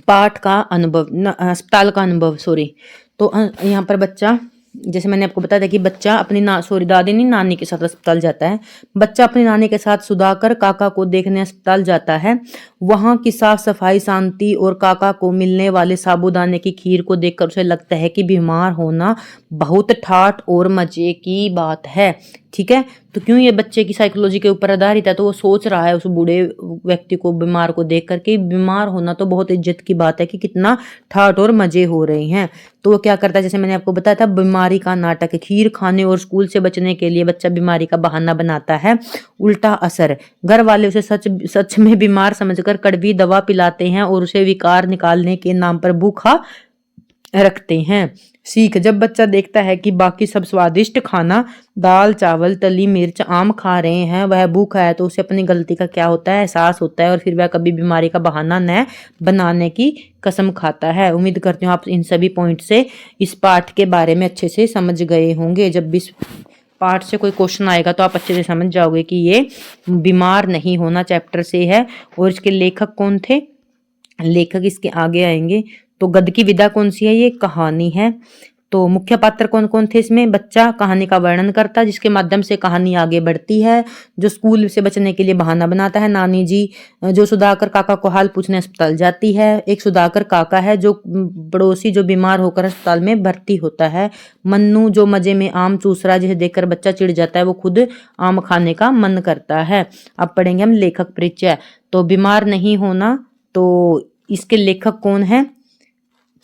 पाठ का अनुभव, अस्पताल का अनुभव, सॉरी। तो यहाँ पर बच्चा, जैसे मैंने आपको बताया था कि बच्चा अपनी दादी नहीं, नानी के साथ अस्पताल जाता है। बच्चा अपनी नानी के साथ सुधाकर काका को देखने अस्पताल जाता है। वहां की साफ सफाई, शांति और काका को मिलने वाले साबूदाने की खीर को देखकर उसे लगता है कि बीमार होना बहुत ठाठ और मजे की बात है। ठीक है, तो क्यों ये बच्चे की साइकोलॉजी के ऊपर आधारित है, तो वो सोच रहा है उस बूढ़े व्यक्ति को, बीमार को देख करके, बीमार होना तो बहुत इज्जत की बात है, कि कितना ठाठ और मजे हो रहे हैं। तो वो क्या करता है, जैसे मैंने आपको बताया था, बीमारी का नाटक, खीर खाने और स्कूल से बचने के लिए बच्चा बीमारी का बहाना बनाता है। उल्टा असर, घर वाले उसे सच सच में बीमार समझकर कड़वी दवा पिलाते हैं और उसे विकार निकालने के नाम पर भूखा रखते हैं। सीख, जब बच्चा देखता है कि बाकी सब स्वादिष्ट खाना, दाल चावल तली मिर्च आम खा रहे हैं, वह भूखा है, तो उसे अपनी गलती का क्या होता है, एहसास होता है और फिर वह कभी बीमारी का बहाना न बनाने की कसम खाता है। उम्मीद करती हूँ आप इन सभी पॉइंट से इस पाठ के बारे में अच्छे से समझ गए होंगे। जब भी पाठ से कोई क्वेश्चन आएगा तो आप अच्छे से समझ जाओगे कि ये बीमार नहीं होना चैप्टर से है। और इसके लेखक कौन थे, लेखक इसके आगे आएंगे। तो गद की विदा कौन सी है, ये कहानी है। तो मुख्य पात्र कौन कौन थे इसमें, बच्चा कहानी का वर्णन करता है जिसके माध्यम से कहानी आगे बढ़ती है। जो स्कूल से बचने के लिए बहाना बनाता है, नानी जी। जो सुधाकर काका को हाल पूछने अस्पताल जाती है। एक सुधाकर काका है जो पड़ोसी, जो बीमार होकर अस्पताल में भर्ती होता है। मन्नू जो मजे में आम चूस रहा है, जिसे देखकर बच्चा चिढ़ जाता है, वो खुद आम खाने का मन करता है। अब पढ़ेंगे हम लेखक परिचय। तो बीमार नहीं होना, तो इसके लेखक कौन है,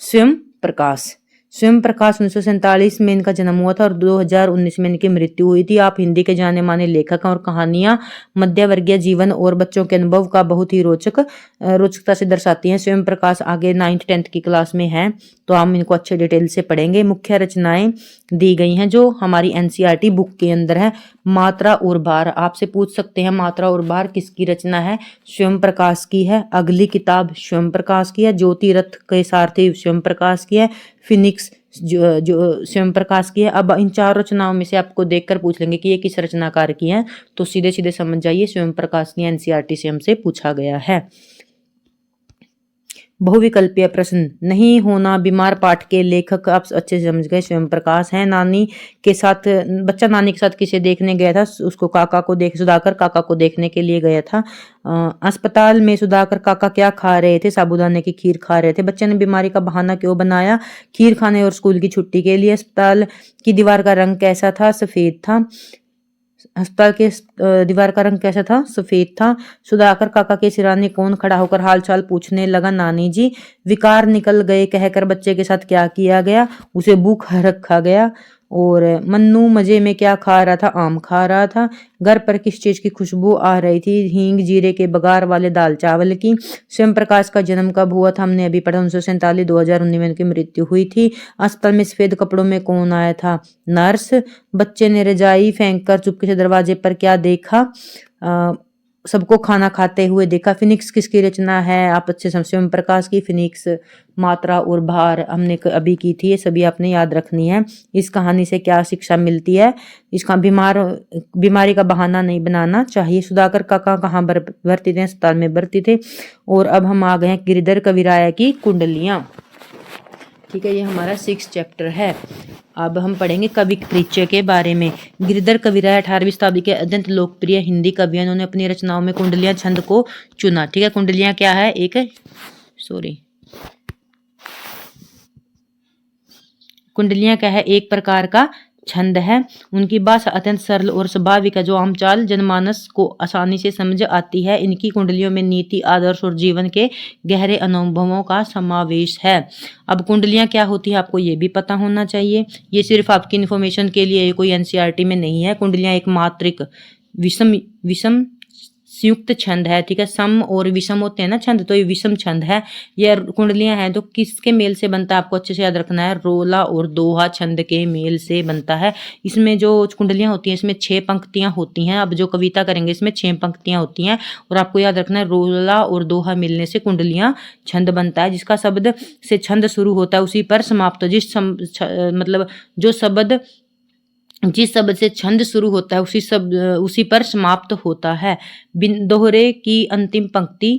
स्वयं प्रकाश। स्वयं प्रकाश 1947 में इनका जन्म हुआ था और 2019 में इनकी मृत्यु हुई थी। आप हिंदी के जाने माने लेखक हैं और कहानियां मध्यवर्गीय जीवन और बच्चों के अनुभव का बहुत ही रोचकता से दर्शाती हैं। स्वयं प्रकाश आगे 9th 10th की क्लास में है, तो हम इनको अच्छे डिटेल से पढ़ेंगे। मुख्य रचनाएं दी गई हैं जो हमारी एनसीईआरटी बुक के अंदर है। मात्रा और भार, आपसे पूछ सकते हैं मात्रा और भार किसकी रचना है, स्वयं प्रकाश की है। अगली किताब स्वयं प्रकाश की है। ज्योति रथ के सारथी स्वयं प्रकाश की है। फिनिक्स जो स्वयं प्रकाश की है। अब इन 4 रचनाओं में से आपको देखकर पूछ लेंगे कि ये किस रचनाकार की है, तो सीधे सीधे समझ जाइए स्वयं प्रकाश की एनसीईआरटी से हमसे पूछा गया है। बहुविकल्पीय प्रश्न, नहीं होना बीमार पाठ के लेखक आप अच्छे से समझ गए, स्वयं प्रकाश है। नानी के साथ, बच्चा नानी के साथ किसे देखने गया था, उसको सुधाकर काका को देखने के लिए गया था। अस्पताल में सुधाकर काका क्या खा रहे थे, साबूदाने की खीर खा रहे थे। बच्चे ने बीमारी का बहाना क्यों बनाया, खीर खाने और स्कूल की छुट्टी के लिए। अस्पताल की दीवार का रंग कैसा था, सफेद था। अस्पताल के दीवार का रंग कैसा था, सफेद था। सुधाकर काका के सिराने कौन खड़ा होकर हालचाल पूछने लगा, नानी जी। विकार निकल गए कहकर बच्चे के साथ क्या किया गया, उसे भूखा रखा गया। और मन्नू मजे में क्या खा रहा था, आम खा रहा था। घर पर किस चीज की खुशबू आ रही थी, हींग जीरे के बघार वाले दाल चावल की। स्वयं प्रकाश का जन्म कब हुआ था, हमने अभी पढ़ा 1947, 2019 में उनकी मृत्यु हुई थी। अस्पताल में सफेद कपड़ों में कौन आया था, नर्स। बच्चे ने रजाई फेंक कर चुपके से दरवाजे पर क्या देखा, सबको खाना खाते हुए देखा। फिनिक्स किसकी रचना है, आप अच्छे से स्वयं प्रकाश की। फिनिक्स, मात्रा और भार हमने अभी की थी, ये सभी आपने याद रखनी है। इस कहानी से क्या शिक्षा मिलती है, इसका बीमारी का बहाना नहीं बनाना चाहिए। सुधाकर काका कहाँ भर्ती थे, अस्पताल में भर्ती थे। और अब हम आ गए हैं गिरिधर कविराय की कुंडलियां। ठीक है, ये हमारा 6 चैप्टर है। अब हम पढ़ेंगे कवि परिचय के बारे में। गिरिधर कविराय 18वीं शताब्दी के अत्यंत लोकप्रिय हिंदी कवि हैं। उन्होंने अपनी रचनाओं में कुंडलियां छंद को चुना। ठीक है, कुंडलियां क्या है, कुंडलियां क्या है, एक प्रकार का छंद है। उनकी भाषा अत्यंत सरल और स्वाभाविक है, जो आम चाल जनमानस को आसानी से समझ आती है। इनकी कुंडलियों में नीति, आदर्श और जीवन के गहरे अनुभवों का समावेश है। अब कुंडलियां क्या होती है आपको ये भी पता होना चाहिए। ये सिर्फ आपकी इन्फॉर्मेशन के लिए, ये कोई एनसीईआरटी में नहीं है। कुंडलियां एक मात्रिक विषम विषम संयुक्त छंद है, ठीक है। सम और विषम होते हैं ना छंद, तो ये विषम छंद है। ये कुंडलियां हैं तो किसके मेल से बनता है आपको अच्छे से याद रखना है, रोला और दोहा छंद के मेल से बनता है। इसमें जो कुंडलियां होती हैं इसमें 6 पंक्तियां होती हैं। अब जो कविता करेंगे इसमें 6 पंक्तियां होती हैं और आपको याद रखना है रोला और दोहा मिलने से कुंडलियां छंद बनता है। जिसका शब्द से छंद शुरू होता है उसी पर समाप्त, मतलब जो शब्द जिस शब्द से छंद शुरू होता है उसी पर समाप्त होता है। दोहे की अंतिम पंक्ति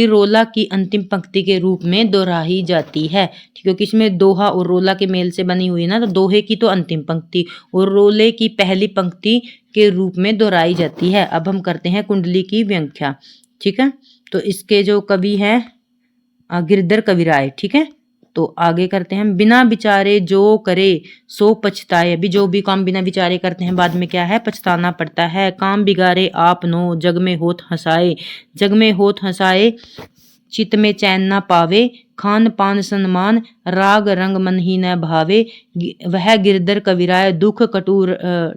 रोला की अंतिम पंक्ति के रूप में दोहराई जाती है, क्योंकि इसमें दोहा और रोला के मेल से बनी हुई है ना, तो दोहे की तो अंतिम पंक्ति और रोले की पहली पंक्ति के रूप में दोहराई जाती है। अब हम करते हैं कुंडली की व्याख्या, ठीक है। तो इसके जो कवि हैं गिरधर कविराय, ठीक है। तो आगे करते हैं, बिना विचारे जो करे सो पछताए। अभी जो भी काम बिना विचारे करते हैं बाद में क्या है, पछताना पड़ता है। काम बिगाड़े आप नो जग में होत हंसाए, जग में होत हंसाए चित्त में चैन न पावे। खान पान सन्मान राग रंग मन ही न भावे। वह गिरधर कविराय दुख कटूर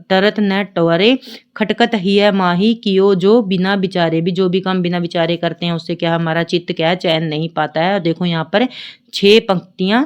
टरत न टवरे। खटकत हिय माही कियो जो बिना विचारे। भी जो भी काम बिना विचारे करते हैं उससे क्या हमारा चित्त क्या है, चैन नहीं पाता है। और देखो यहाँ पर 6 पंक्तियां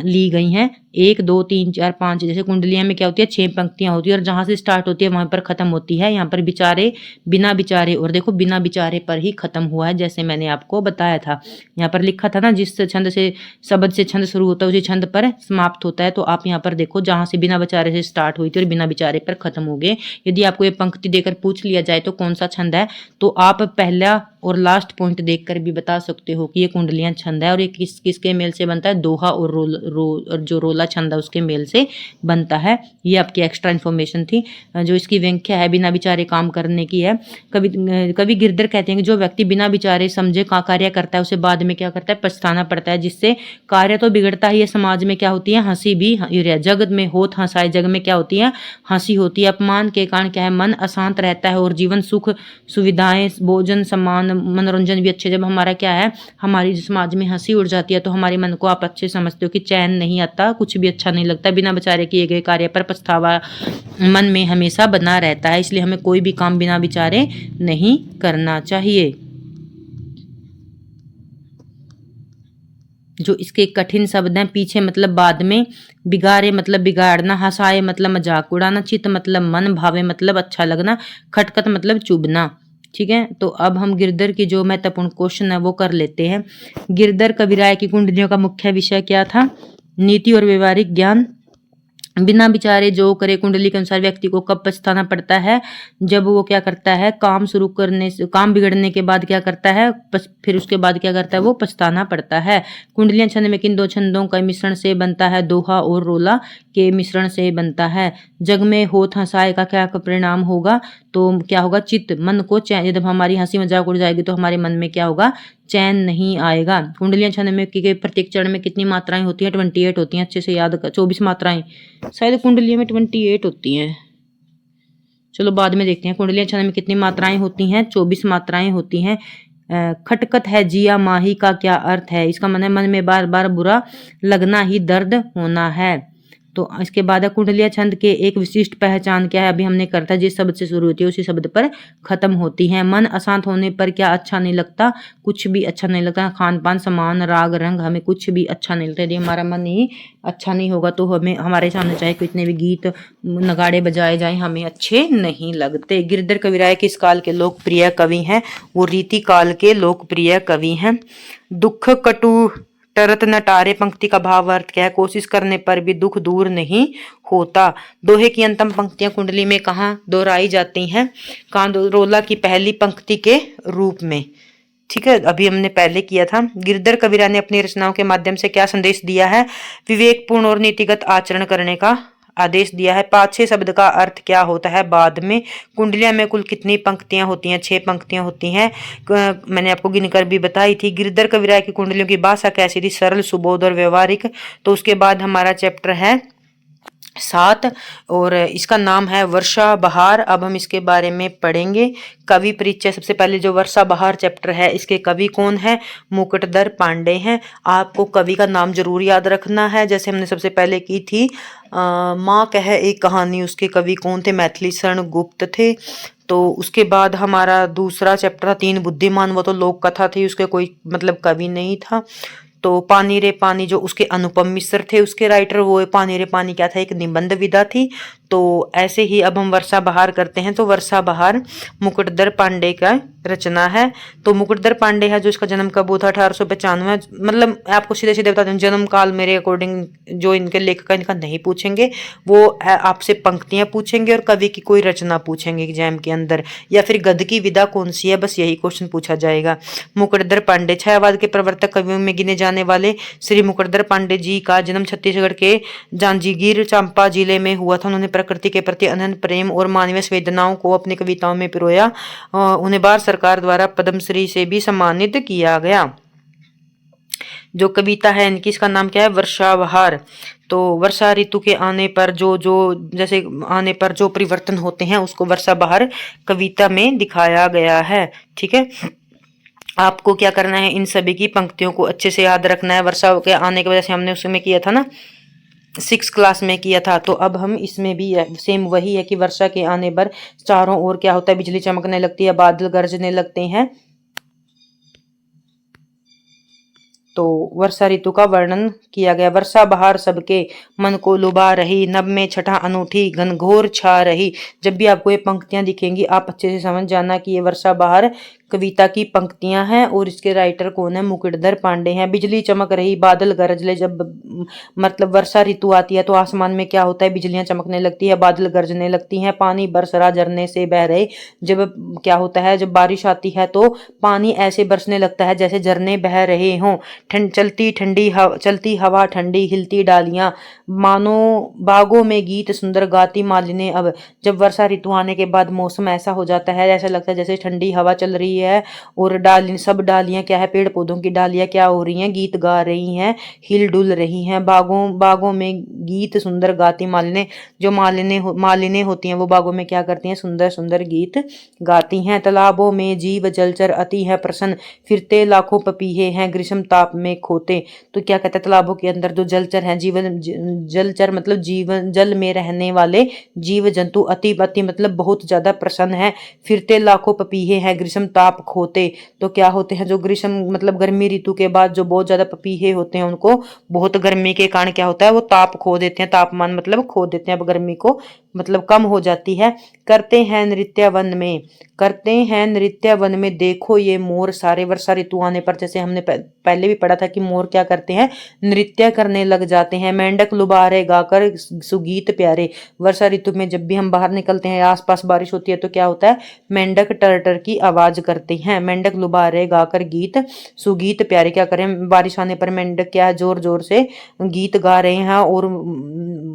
ली गई हैं, 1 2 3 4 5। जैसे कुंडलियां में क्या होती है 6 पंक्तियां होती है और जहां से स्टार्ट होती है वहां पर खत्म होती है। यहाँ पर विचारे, बिना विचारे, और देखो बिना विचारे पर ही खत्म हुआ है, जैसे मैंने आपको बताया था। यहाँ पर लिखा था ना जिस छंद से शब्द से छंद शुरू होता है उसी छंद पर समाप्त होता है। तो आप यहाँ पर देखो जहां से बिना विचारे से स्टार्ट हुई थी और बिना विचारे पर खत्म हो गए। यदि आपको ये पंक्ति देकर पूछ लिया जाए तो कौन सा छंद है, तो आप पहला और लास्ट पॉइंट देखकर भी बता सकते हो कि ये कुंडलियां छंद है। और ये किसके मेल से बनता है, दोहा और और जो रोला छंद है उसके मेल से बनता है। ये आपकी एक्स्ट्रा इन्फॉर्मेशन थी। जो इसकी व्याख्या है बिना विचारे काम करने की है। कवि गिरधर कहते हैं कि जो व्यक्ति बिना विचारे समझे का कार्य करता है उसे बाद में क्या करता है, पछताना पड़ता है। जिससे कार्य तो बिगड़ता ही है, समाज में क्या होती है, हंसी भी। जगत में होत हंसाए, जग में क्या होती है, हंसी होती है। अपमान के कारण क्या है, मन अशांत रहता है और जीवन सुख सुविधाएं भोजन सम्मान मनोरंजन भी अच्छे। जब हमारा क्या है, हमारी समाज में हंसी उड़ जाती है तो हमारे मन को आप अच्छे समझते हो कि चैन नहीं आता, कुछ भी अच्छा नहीं लगता। बिना विचारे किए गए कार्य पर पछतावा मन में हमेशा बना रहता है। इसलिए हमें कोई भी काम बिना विचारे नहीं करना चाहिए। जो इसके कठिन शब्द हैं पीछे मतलब बाद में, बिगाड़े मतलब बिगाड़ना, हंसाए मतलब मजाक उड़ाना, चित्त मतलब मन, भावे मतलब अच्छा लगना, खटखट मतलब चुभना, ठीक है। तो अब हम गिरधर की जो महत्वपूर्ण क्वेश्चन है वो कर लेते हैं। गिरधर कविराय की कुंडलियों का मुख्य विषय क्या था, नीति और व्यवहारिक ज्ञान। बिना विचारे जो करे, कुंडली के अनुसार व्यक्ति को कब पछताना पड़ता है, जब वो क्या करता है, काम शुरू करने से, काम बिगड़ने के बाद क्या करता है, फिर उसके बाद क्या करता है, वो पछताना पड़ता है। कुंडलियां छंद में किन 2 छंदों का मिश्रण से बनता है, दोहा और रोला के मिश्रण से बनता है। जग में होत हंसाए का क्या परिणाम होगा, तो क्या होगा, चित्त, मन को चैन। जब हमारी हंसी मजाक उड़ जाएगी तो हमारे मन में क्या होगा, चैन नहीं आएगा। कुंडलियां छंद में के प्रत्येक चरण में कितनी मात्राएं होती हैं, 28 होती हैं। अच्छे से याद कर, 24 मात्राएं शायद कुंडलियों में 28 होती हैं। चलो बाद में देखते हैं कुंडलियां छंद में कितनी मात्राएं होती हैं, 24 मात्राएं होती हैं। खटकत है जिया माही का क्या अर्थ है, इसका मन है मन में बार बार बुरा लगना ही दर्द होना है। तो इसके बाद कुंडलिया छंद के एक विशिष्ट पहचान क्या है, अभी हमने करता है जिस शब्द से शुरू होती है उसी शब्द पर खत्म होती है। मन अशांत होने पर क्या अच्छा नहीं लगता, कुछ भी अच्छा नहीं लगता। खान पान सामान राग रंग, हमें कुछ भी अच्छा नहीं लगता। यदि हमारा मन ही अच्छा नहीं होगा तो हमें हमारे सामने चाहे कितने भी गीत नगाड़े बजाए जाएं हमें अच्छे नहीं लगते। गिरधर कविराय किस काल के लोकप्रिय कवि हैं, वो रीति काल के लोकप्रिय कवि हैं। दुख कटु टरत न टारे पंक्ति का भाव अर्थ क्या है, कोशिश करने पर भी दुख दूर नहीं होता। दोहे की अंतिम पंक्तियां कुंडली में कहाँ दोहराई जाती हैं, रोला की पहली पंक्ति के रूप में, ठीक है। अभी हमने पहले किया था। गिरधर कविराय ने अपनी रचनाओं के माध्यम से क्या संदेश दिया है, विवेकपूर्ण और नीतिगत आचरण करने का आदेश दिया है। पाछे शब्द का अर्थ क्या होता है बाद में। कुंडलियां में कुल कितनी पंक्तियां होती हैं? 6 पंक्तियां होती हैं। मैंने आपको गिनकर भी बताई थी। गिरधर कविराय की कुंडलियों की भाषा कैसी थी? सरल, सुबोध और व्यवहारिक। तो उसके बाद हमारा चैप्टर है 7 और इसका नाम है वर्षा बहार। अब हम इसके बारे में पढ़ेंगे। कवि परिचय। सबसे पहले जो वर्षा बहार चैप्टर है इसके कवि कौन है? मुकुटधर पांडे हैं। आपको कवि का नाम जरूर याद रखना है, जैसे हमने सबसे पहले की थी माँ कह एक कहानी, उसके कवि कौन थे? मैथिली शरण गुप्त थे। तो उसके बाद हमारा दूसरा चैप्टर था 3 बुद्धिमान, वो तो लोक कथा थी, उसके कोई मतलब कवि नहीं था। तो पानी रे पानी जो उसके अनुपम मिश्र थे उसके राइटर, वो पानी रे पानी क्या था? एक निबंध विधा थी। तो ऐसे ही अब हम वर्षा बहार करते हैं। तो वर्षा बहार मुकुटधर पांडे का रचना है। तो मुकुटधर पांडे है जो इसका जन्म कब हुआ था? 1895। मतलब आपको सीधे सीधे बता दूं, जन्म काल मेरे अकॉर्डिंग जो इनके लेखक इनका नहीं पूछेंगे, वो आपसे पंक्तियां पूछेंगे और कवि की कोई रचना पूछेंगे एग्जाम के अंदर, या फिर गद्य की विधा कौन सी है, बस यही क्वेश्चन पूछा जाएगा। मुकुटधर पांडे छायावाद के प्रवर्तक कवियों में गिने जाने वाले श्री मुकुटधर पांडे जी का जन्म छत्तीसगढ़ के जांजगीर चांपा जिले में हुआ था। उन्होंने प्रकृति के प्रति अनंत प्रेम और मानवीय संवेदनाओं को अपनी कविताओं में पिरोया। उन्हें भारत सरकार द्वारा पद्मश्री से भी सम्मानित किया गया। जो कविता है इनकी, इसका नाम क्या है? वर्षा बहार। तो वर्षा ऋतु के आने पर जो जो जैसे आने पर जो परिवर्तन होते हैं उसको वर्षा बहार कविता में दिखाया गया है। ठीक है, आपको क्या करना है? इन सभी की पंक्तियों को अच्छे से याद रखना है। वर्षा के आने की वजह से हमने उसमें किया था ना, 6 क्लास में किया था। तो अब हम इसमें भी सेम वही है कि वर्षा के आने पर चारों ओर क्या होता है? बिजली चमकने लगती है, बादल गरजने लगते हैं। तो वर्षा ऋतु का वर्णन किया गया। वर्षा बहार सबके मन को लुभा रही, नभ में छठा अनूठी घनघोर छा रही। जब भी आपको ये पंक्तियां दिखेंगी आप अच्छे से समझ जाना कि ये वर्षा बहार कविता की पंक्तियां हैं और इसके राइटर कौन है? मुकुटधर पांडे हैं। बिजली चमक रही, बादल गरजले। जब मतलब वर्षा ऋतु आती है तो आसमान में क्या होता है? बिजलियां चमकने लगती है, बादल गरजने लगती हैं, पानी बरस रहा झरने से बह रहे। जब क्या होता है? जब बारिश आती है तो पानी ऐसे बरसने लगता है जैसे झरने बह रहे हों। चलती हवा ठंडी, हिलती डालियां, मानो बागों में गीत सुंदर गाती मालिनी। अब जब वर्षा ऋतु आने के बाद मौसम ऐसा हो जाता है, ऐसा लगता है जैसे ठंडी हवा चल रही है और सब डालियां क्या है? पेड़ पौधों की डालियां क्या हो रही हैं? गीत गा रही हैं, हिल डुल रही हैं। बागों में गीत सुंदर गाती मालिनी। जो मालिनी होती हैं वो बागों में क्या करती हैं? सुंदर सुंदर गीत गाती हैं। तालाबों में जीव जलचर अति है प्रसन्न, फिरते लाखों पपीहे हैं ग्रीष्म ताप में खोते। तो क्या कहते हैं? तालाबों के अंदर जो जलचर हैं, जलचर मतलब जीवन जल में रहने वाले जीव जंतु अति मतलब बहुत ज्यादा प्रसन्न है। फिरते लाखों पपीहे हैं ग्रीष्म ताप खोते। तो क्या होते हैं? जो ग्रीष्म मतलब गर्मी ऋतु के बाद जो बहुत ज्यादा पपीहे होते हैं उनको बहुत गर्मी के कारण क्या होता है? वो ताप खो देते हैं, तापमान मतलब खो देते हैं, अब गर्मी को मतलब कम हो जाती है। करते हैं नृत्य वन में देखो ये मोर सारे। वर्षा ऋतु आने पर जैसे हमने पहले भी पढ़ा था कि मोर क्या करते हैं? नृत्य करने लग जाते हैं। मेंढक लुबारे गाकर सुगीत प्यारे। वर्षा ऋतु में जब भी हम बाहर निकलते हैं, आसपास बारिश होती है तो क्या होता है? मेंढक टर टर की आवाज करते हैं। मेंढक लुबारे गाकर गीत सुगीत प्यारे। क्या करें? बारिश आने पर मेंढक क्या है? जोर जोर से गीत गा रहे हैं और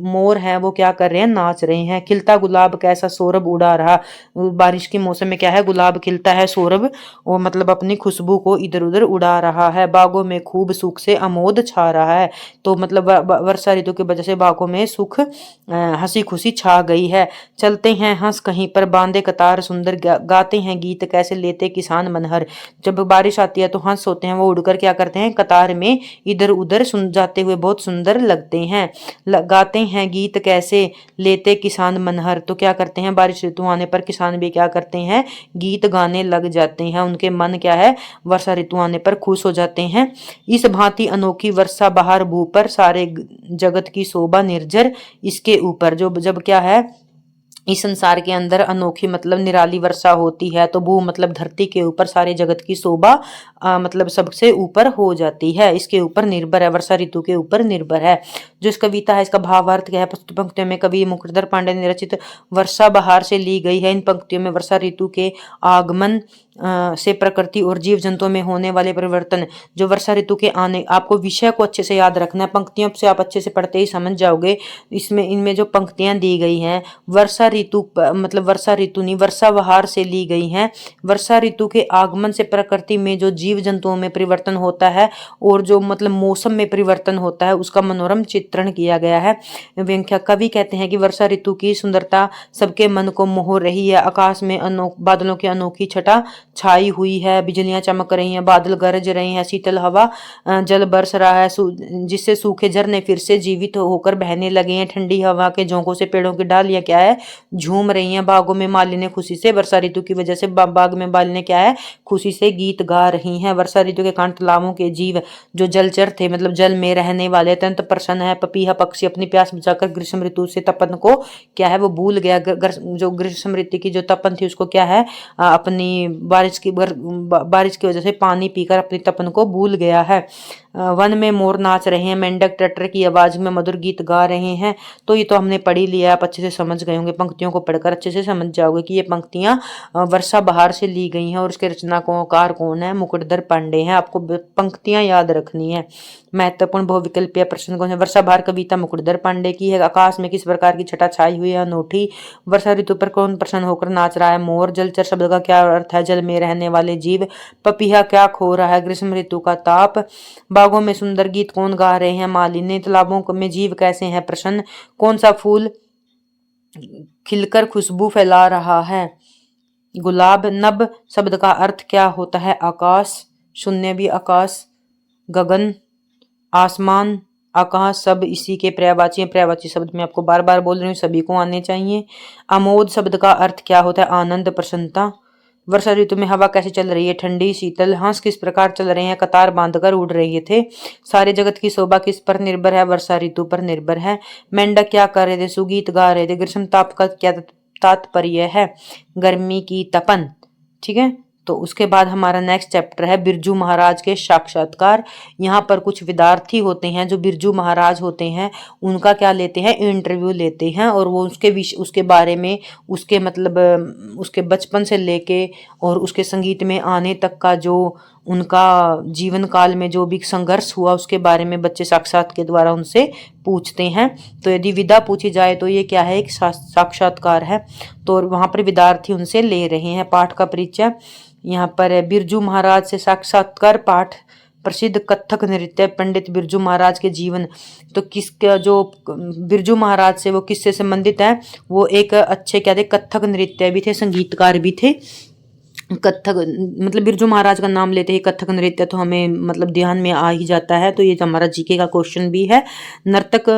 मोर हैं वो क्या कर रहे हैं? नाच रहे हैं। खिलता गुलाब कैसा सौरभ उड़ा रहा। बारिश के मौसम में क्या है? गुलाब खिलता है, सौरभ वो मतलब अपनी खुशबू को इधर उधर उड़ा रहा है। बागों में खूब सुख से आमोद छा रहा है। तो मतलब वर्षा ऋतु की वजह से बागों में सुख हंसी खुशी छा गई है। चलते हैं हंस कहीं पर बांधे कतार सुंदर, गाते हैं गीत कैसे लेते किसान मनहर। जब बारिश आती है तो हंस होते हैं वो उड़कर क्या करते हैं? कतार में इधर उधर सुन जाते हुए बहुत सुंदर लगते हैं। गाते हैं गीत कैसे लेते किसान मनहर। तो क्या करते हैं? बारिश ऋतु आने पर किसान भी क्या करते हैं? गीत गाने लग जाते हैं। उनके मन क्या है? वर्षा ऋतु आने पर खुश हो जाते हैं। इस भांति अनोखी वर्षा बहार भू पर, सारे जगत की शोभा निर्झर इसके ऊपर। जो जब क्या है? इस संसार के अंदर अनोखी मतलब निराली वर्षा होती है तो भू मतलब धरती के ऊपर सारे जगत की शोभा मतलब सबसे ऊपर हो जाती है। इसके ऊपर निर्भर है, वर्षा ऋतु के ऊपर निर्भर है। जो इस कविता है इसका भावार्थ क्या है? प्रस्तुत पंक्तियों में कवि मुकुटधर पांडे ने रचित वर्षा बहार से ली गई है। इन पंक्तियों में वर्षा ऋतु के आगमन से प्रकृति और जीव जंतुओं में होने वाले परिवर्तन जो वर्षा ऋतु के आने, आपको विषय को अच्छे से याद रखना है, पंक्तियों से आप अच्छे से पढ़ते ही समझ जाओगे। इसमें इनमें जो पंक्तियां दी गई हैं वर्षा ऋतु मतलब वर्षा ऋतु नहीं, वर्षा बहार से ली गई हैं। वर्षा ऋतु के आगमन से प्रकृति में जो जीव जंतुओं में परिवर्तन होता है और जो मतलब मौसम में परिवर्तन होता है उसका मनोरम चित्रण किया गया है। व्याख्या कवि कहते हैं कि वर्षा ऋतु की सुंदरता सबके मन को मोह रही है। आकाश में बादलों की अनोखी छटा छाई हुई है, बिजलियां चमक रही हैं, बादल गरज रहे हैं, शीतल हवा जल बरस रहा है, जिससे सूखे झरने फिर से जीवित होकर बहने लगे हैं। ठंडी हवा के झोंकों से पेड़ों की डालियां क्या है झूम रही हैं। बागों में मालिनी खुशी से वर्षा ऋतु की वजह से बाग में मालिनी क्या है खुशी से गीत गा रही हैं। वर्षा ऋतु के कारण तालाबों के जीव जो जलचर थे मतलब जल में रहने वाले अत्यंत प्रसन्न है। पपीहा पक्षी अपनी प्यास बुझाकर ग्रीष्म ऋतु से तपन को क्या है वो भूल गया। जो ग्रीष्म ऋतु की जो तपन थी उसको क्या है अपनी बारिश की वजह से पानी पीकर अपनी तपन को भूल गया है। वन में मोर नाच रहे हैं, मेंढक टटर की आवाज में मधुर गीत गा रहे हैं। तो ये तो हमने पढ़ी लिया, आप अच्छे से समझ गए होंगे, पंक्तियों को पढ़कर अच्छे से समझ जाओगे कि ये पंक्तियां वर्षा बहार से ली गई हैं और उसके रचनाकार कौन है मुकुटधर पांडे हैं। आपको पंक्तियां याद रखनी है। महत्वपूर्ण बहुविकल्पीय प्रश्न कौन है? वर्षा बहार कविता मुकुटधर पांडे की है। आकाश में किस प्रकार की छटा छाई हुई है अनूठी। वर्षा ऋतु पर कौन प्रसन्न होकर नाच रहा है मोर। जलचर शब्द का क्या अर्थ है जल में रहने वाले जीव। पपीहा क्या खो रहा है ग्रीष्म ऋतु का ताप। बागों में सुंदर गीत कौन गा रहे हैं मालिनी। तालाबों में जीव कैसे हैं प्रसन्न। कौन सा फूल खिलकर खुशबू फैला रहा है गुलाब। नभ शब्द का अर्थ क्या होता है आकाश। शून्य भी आकाश, गगन, आसमान, आकाश सब इसी के पर्यायवाची हैं। पर्यायवाची शब्द मैं आपको बार बार बोल रही हूँ, सभी को आने चाहिए। आमोद शब्द का अर्थ क्या होता है आनंद प्रसन्नता। वर्षा ऋतु में हवा कैसे चल रही है ठंडी शीतल। हंस किस प्रकार चल रहे हैं कतार बांधकर उड़ रहे थे। सारे जगत की शोभा किस पर निर्भर है वर्षा ऋतु पर निर्भर है। मेंढक क्या कर रहे थे सुगीत गा रहे थे। ग्रीष्म ताप का क्या तात्पर्य है गर्मी की तपन। ठीक है, तो उसके बाद हमारा नेक्स्ट चैप्टर है बिरजू महाराज के साक्षात्कार। यहाँ पर कुछ विद्यार्थी होते हैं जो बिरजू महाराज होते हैं उनका क्या लेते हैं इंटरव्यू लेते हैं और वो उसके बारे में उसके मतलब उसके बचपन से लेके और उसके संगीत में आने तक का जो उनका जीवन काल में जो भी संघर्ष हुआ उसके बारे में बच्चे साक्षात के द्वारा उनसे पूछते हैं। तो यदि विदा पूछी जाए तो ये क्या है एक साक्षात्कार है। तो वहां पर विद्यार्थी उनसे ले रहे हैं। पाठ का परिचय यहाँ पर बिरजू महाराज से साक्षात्कार पाठ। प्रसिद्ध कथक नृत्य पंडित बिरजू महाराज के जीवन। तो किसका जो बिरजू महाराज से वो किससे संबंधित है वो एक अच्छे क्या थे कथक नृत्य भी थे संगीतकार भी थे। कथक मतलब बिरजू महाराज का नाम लेते ही कथक नृत्य तो हमें मतलब ध्यान में आ ही जाता है। तो ये हमारा जीके का क्वेश्चन भी है। नर्तक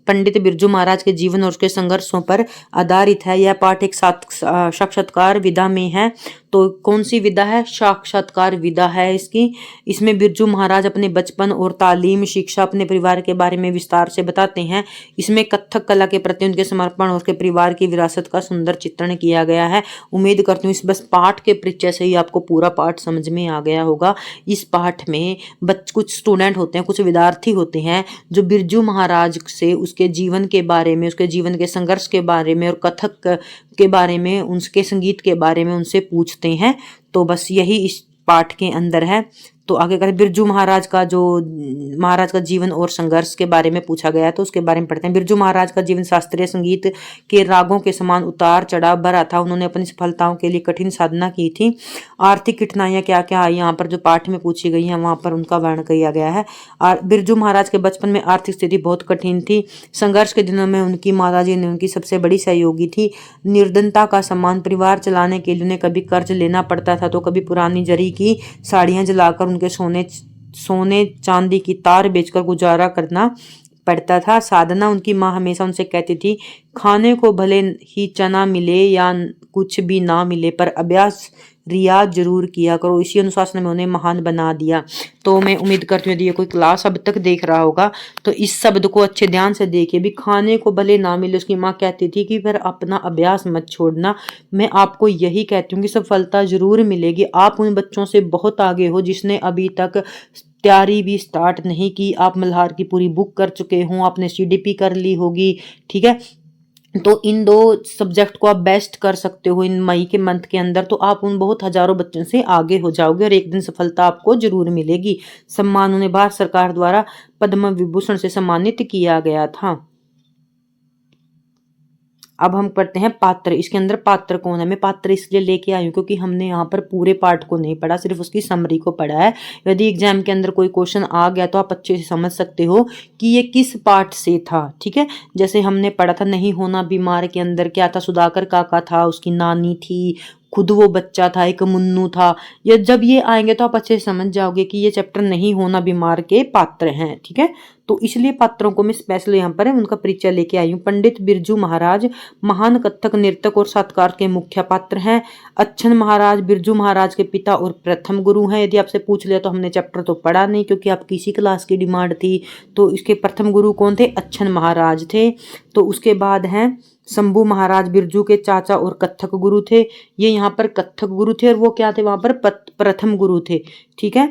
पंडित बिरजू महाराज के जीवन और उसके संघर्षों पर आधारित है। यह पाठ एक साक्षात्कार विधा में है। तो कौन सी विधा है साक्षात्कार विधा है इसकी। इसमें बिरजू महाराज अपने बचपन और तालीम शिक्षा अपने परिवार के बारे में विस्तार से बताते हैं। इसमें कथक कला के प्रति उनके समर्पण और उसके परिवार की विरासत का सुंदर चित्रण किया गया है। उम्मीद करती हूँ इस बस पाठ के परिचय से ही आपको पूरा पाठ समझ में आ गया होगा। इस पाठ में कुछ स्टूडेंट होते हैं कुछ विद्यार्थी होते हैं जो बिरजू महाराज से उसके जीवन के बारे में उसके जीवन के संघर्ष के बारे में और कथक के बारे में उनके संगीत के बारे में उनसे पूछते हैं। तो बस यही इस पाठ के अंदर है। तो आगे कर बिरजू महाराज का जीवन और संघर्ष के बारे में पूछा गया है तो उसके बारे में पढ़ते हैं। बिरजू महाराज का जीवन शास्त्रीय संगीत के रागों के समान उतार चढ़ाव भरा था। उन्होंने अपनी सफलताओं के लिए कठिन साधना की थी। आर्थिक कठिनाइयां क्या क्या आई यहाँ पर जो पाठ में पूछी गई है वहां पर उनका वर्णन किया गया है। बिरजू महाराज के बचपन में आर्थिक स्थिति बहुत कठिन थी। संघर्ष के दिनों में उनकी माताजी ने उनकी सबसे बड़ी सहयोगी थी। निर्धनता का सम्मान परिवार चलाने के लिए उन्हें कभी कर्ज लेना पड़ता था तो कभी पुरानी जरी की साड़ियां जलाकर उनके सोने चांदी की तार बेचकर गुजारा करना पड़ता था। साधना उनकी माँ हमेशा उनसे कहती थी खाने को भले ही चना मिले या कुछ भी ना मिले पर अभ्यास रियाज जरूर किया करो। इसी अनुशासन में उन्हें महान बना दिया। तो मैं उम्मीद करती हूँ यदि ये कोई क्लास अब तक देख रहा होगा तो इस शब्द को अच्छे ध्यान से देखिए। भी खाने को भले ना मिले उसकी माँ कहती थी कि फिर अपना अभ्यास मत छोड़ना। मैं आपको यही कहती हूँ कि सफलता जरूर मिलेगी। आप उन बच्चों से बहुत आगे हो जिसने अभी तक तैयारी भी स्टार्ट नहीं की। आप मल्हार की पूरी बुक कर चुके हो, आपने CDP कर ली होगी, ठीक है। तो इन 2 सब्जेक्ट को आप बेस्ट कर सकते हो इन मई के मंथ के अंदर, तो आप उन बहुत हज़ारों बच्चों से आगे हो जाओगे और एक दिन सफलता आपको ज़रूर मिलेगी। सम्मान उन्हें भारत सरकार द्वारा पद्म विभूषण से सम्मानित किया गया था। अब हम पढ़ते हैं पात्र। इसके अंदर पात्र कौन है? मैं पात्र इसलिए लेके आई हूँ क्योंकि हमने यहाँ पर पूरे पार्ट को नहीं पढ़ा, सिर्फ उसकी समरी को पढ़ा है। यदि एग्जाम के अंदर कोई क्वेश्चन आ गया तो आप अच्छे से समझ सकते हो कि ये किस पार्ट से था। ठीक है, जैसे हमने पढ़ा था नहीं होना बीमार के अंदर क्या था, सुधाकर काका था, उसकी नानी थी, खुद वो बच्चा था, एक मुन्नू था। ये जब ये आएंगे तो आप अच्छे से समझ जाओगे कि ये चैप्टर नहीं होना बीमार के पात्र हैं। ठीक है, तो इसलिए पात्रों को मैं स्पेशल यहाँ पर उनका परिचय लेके आई हूँ। पंडित बिरजू महाराज महान कथक नृतक और सातकार के मुख्य पात्र हैं। अच्छन महाराज बिरजू महाराज के पिता और प्रथम गुरु हैं। यदि आपसे पूछ लिया तो हमने चैप्टर तो पढ़ा नहीं क्योंकि आपकी इसी क्लास की डिमांड थी। तो इसके प्रथम गुरु कौन थे? अच्छन महाराज थे। तो उसके बाद हैं शंभू महाराज बिरजू के चाचा और कथक गुरु थे। ये यहाँ पर कथक गुरु थे और वो क्या थे? वहां पर प्रथम गुरु थे। ठीक है,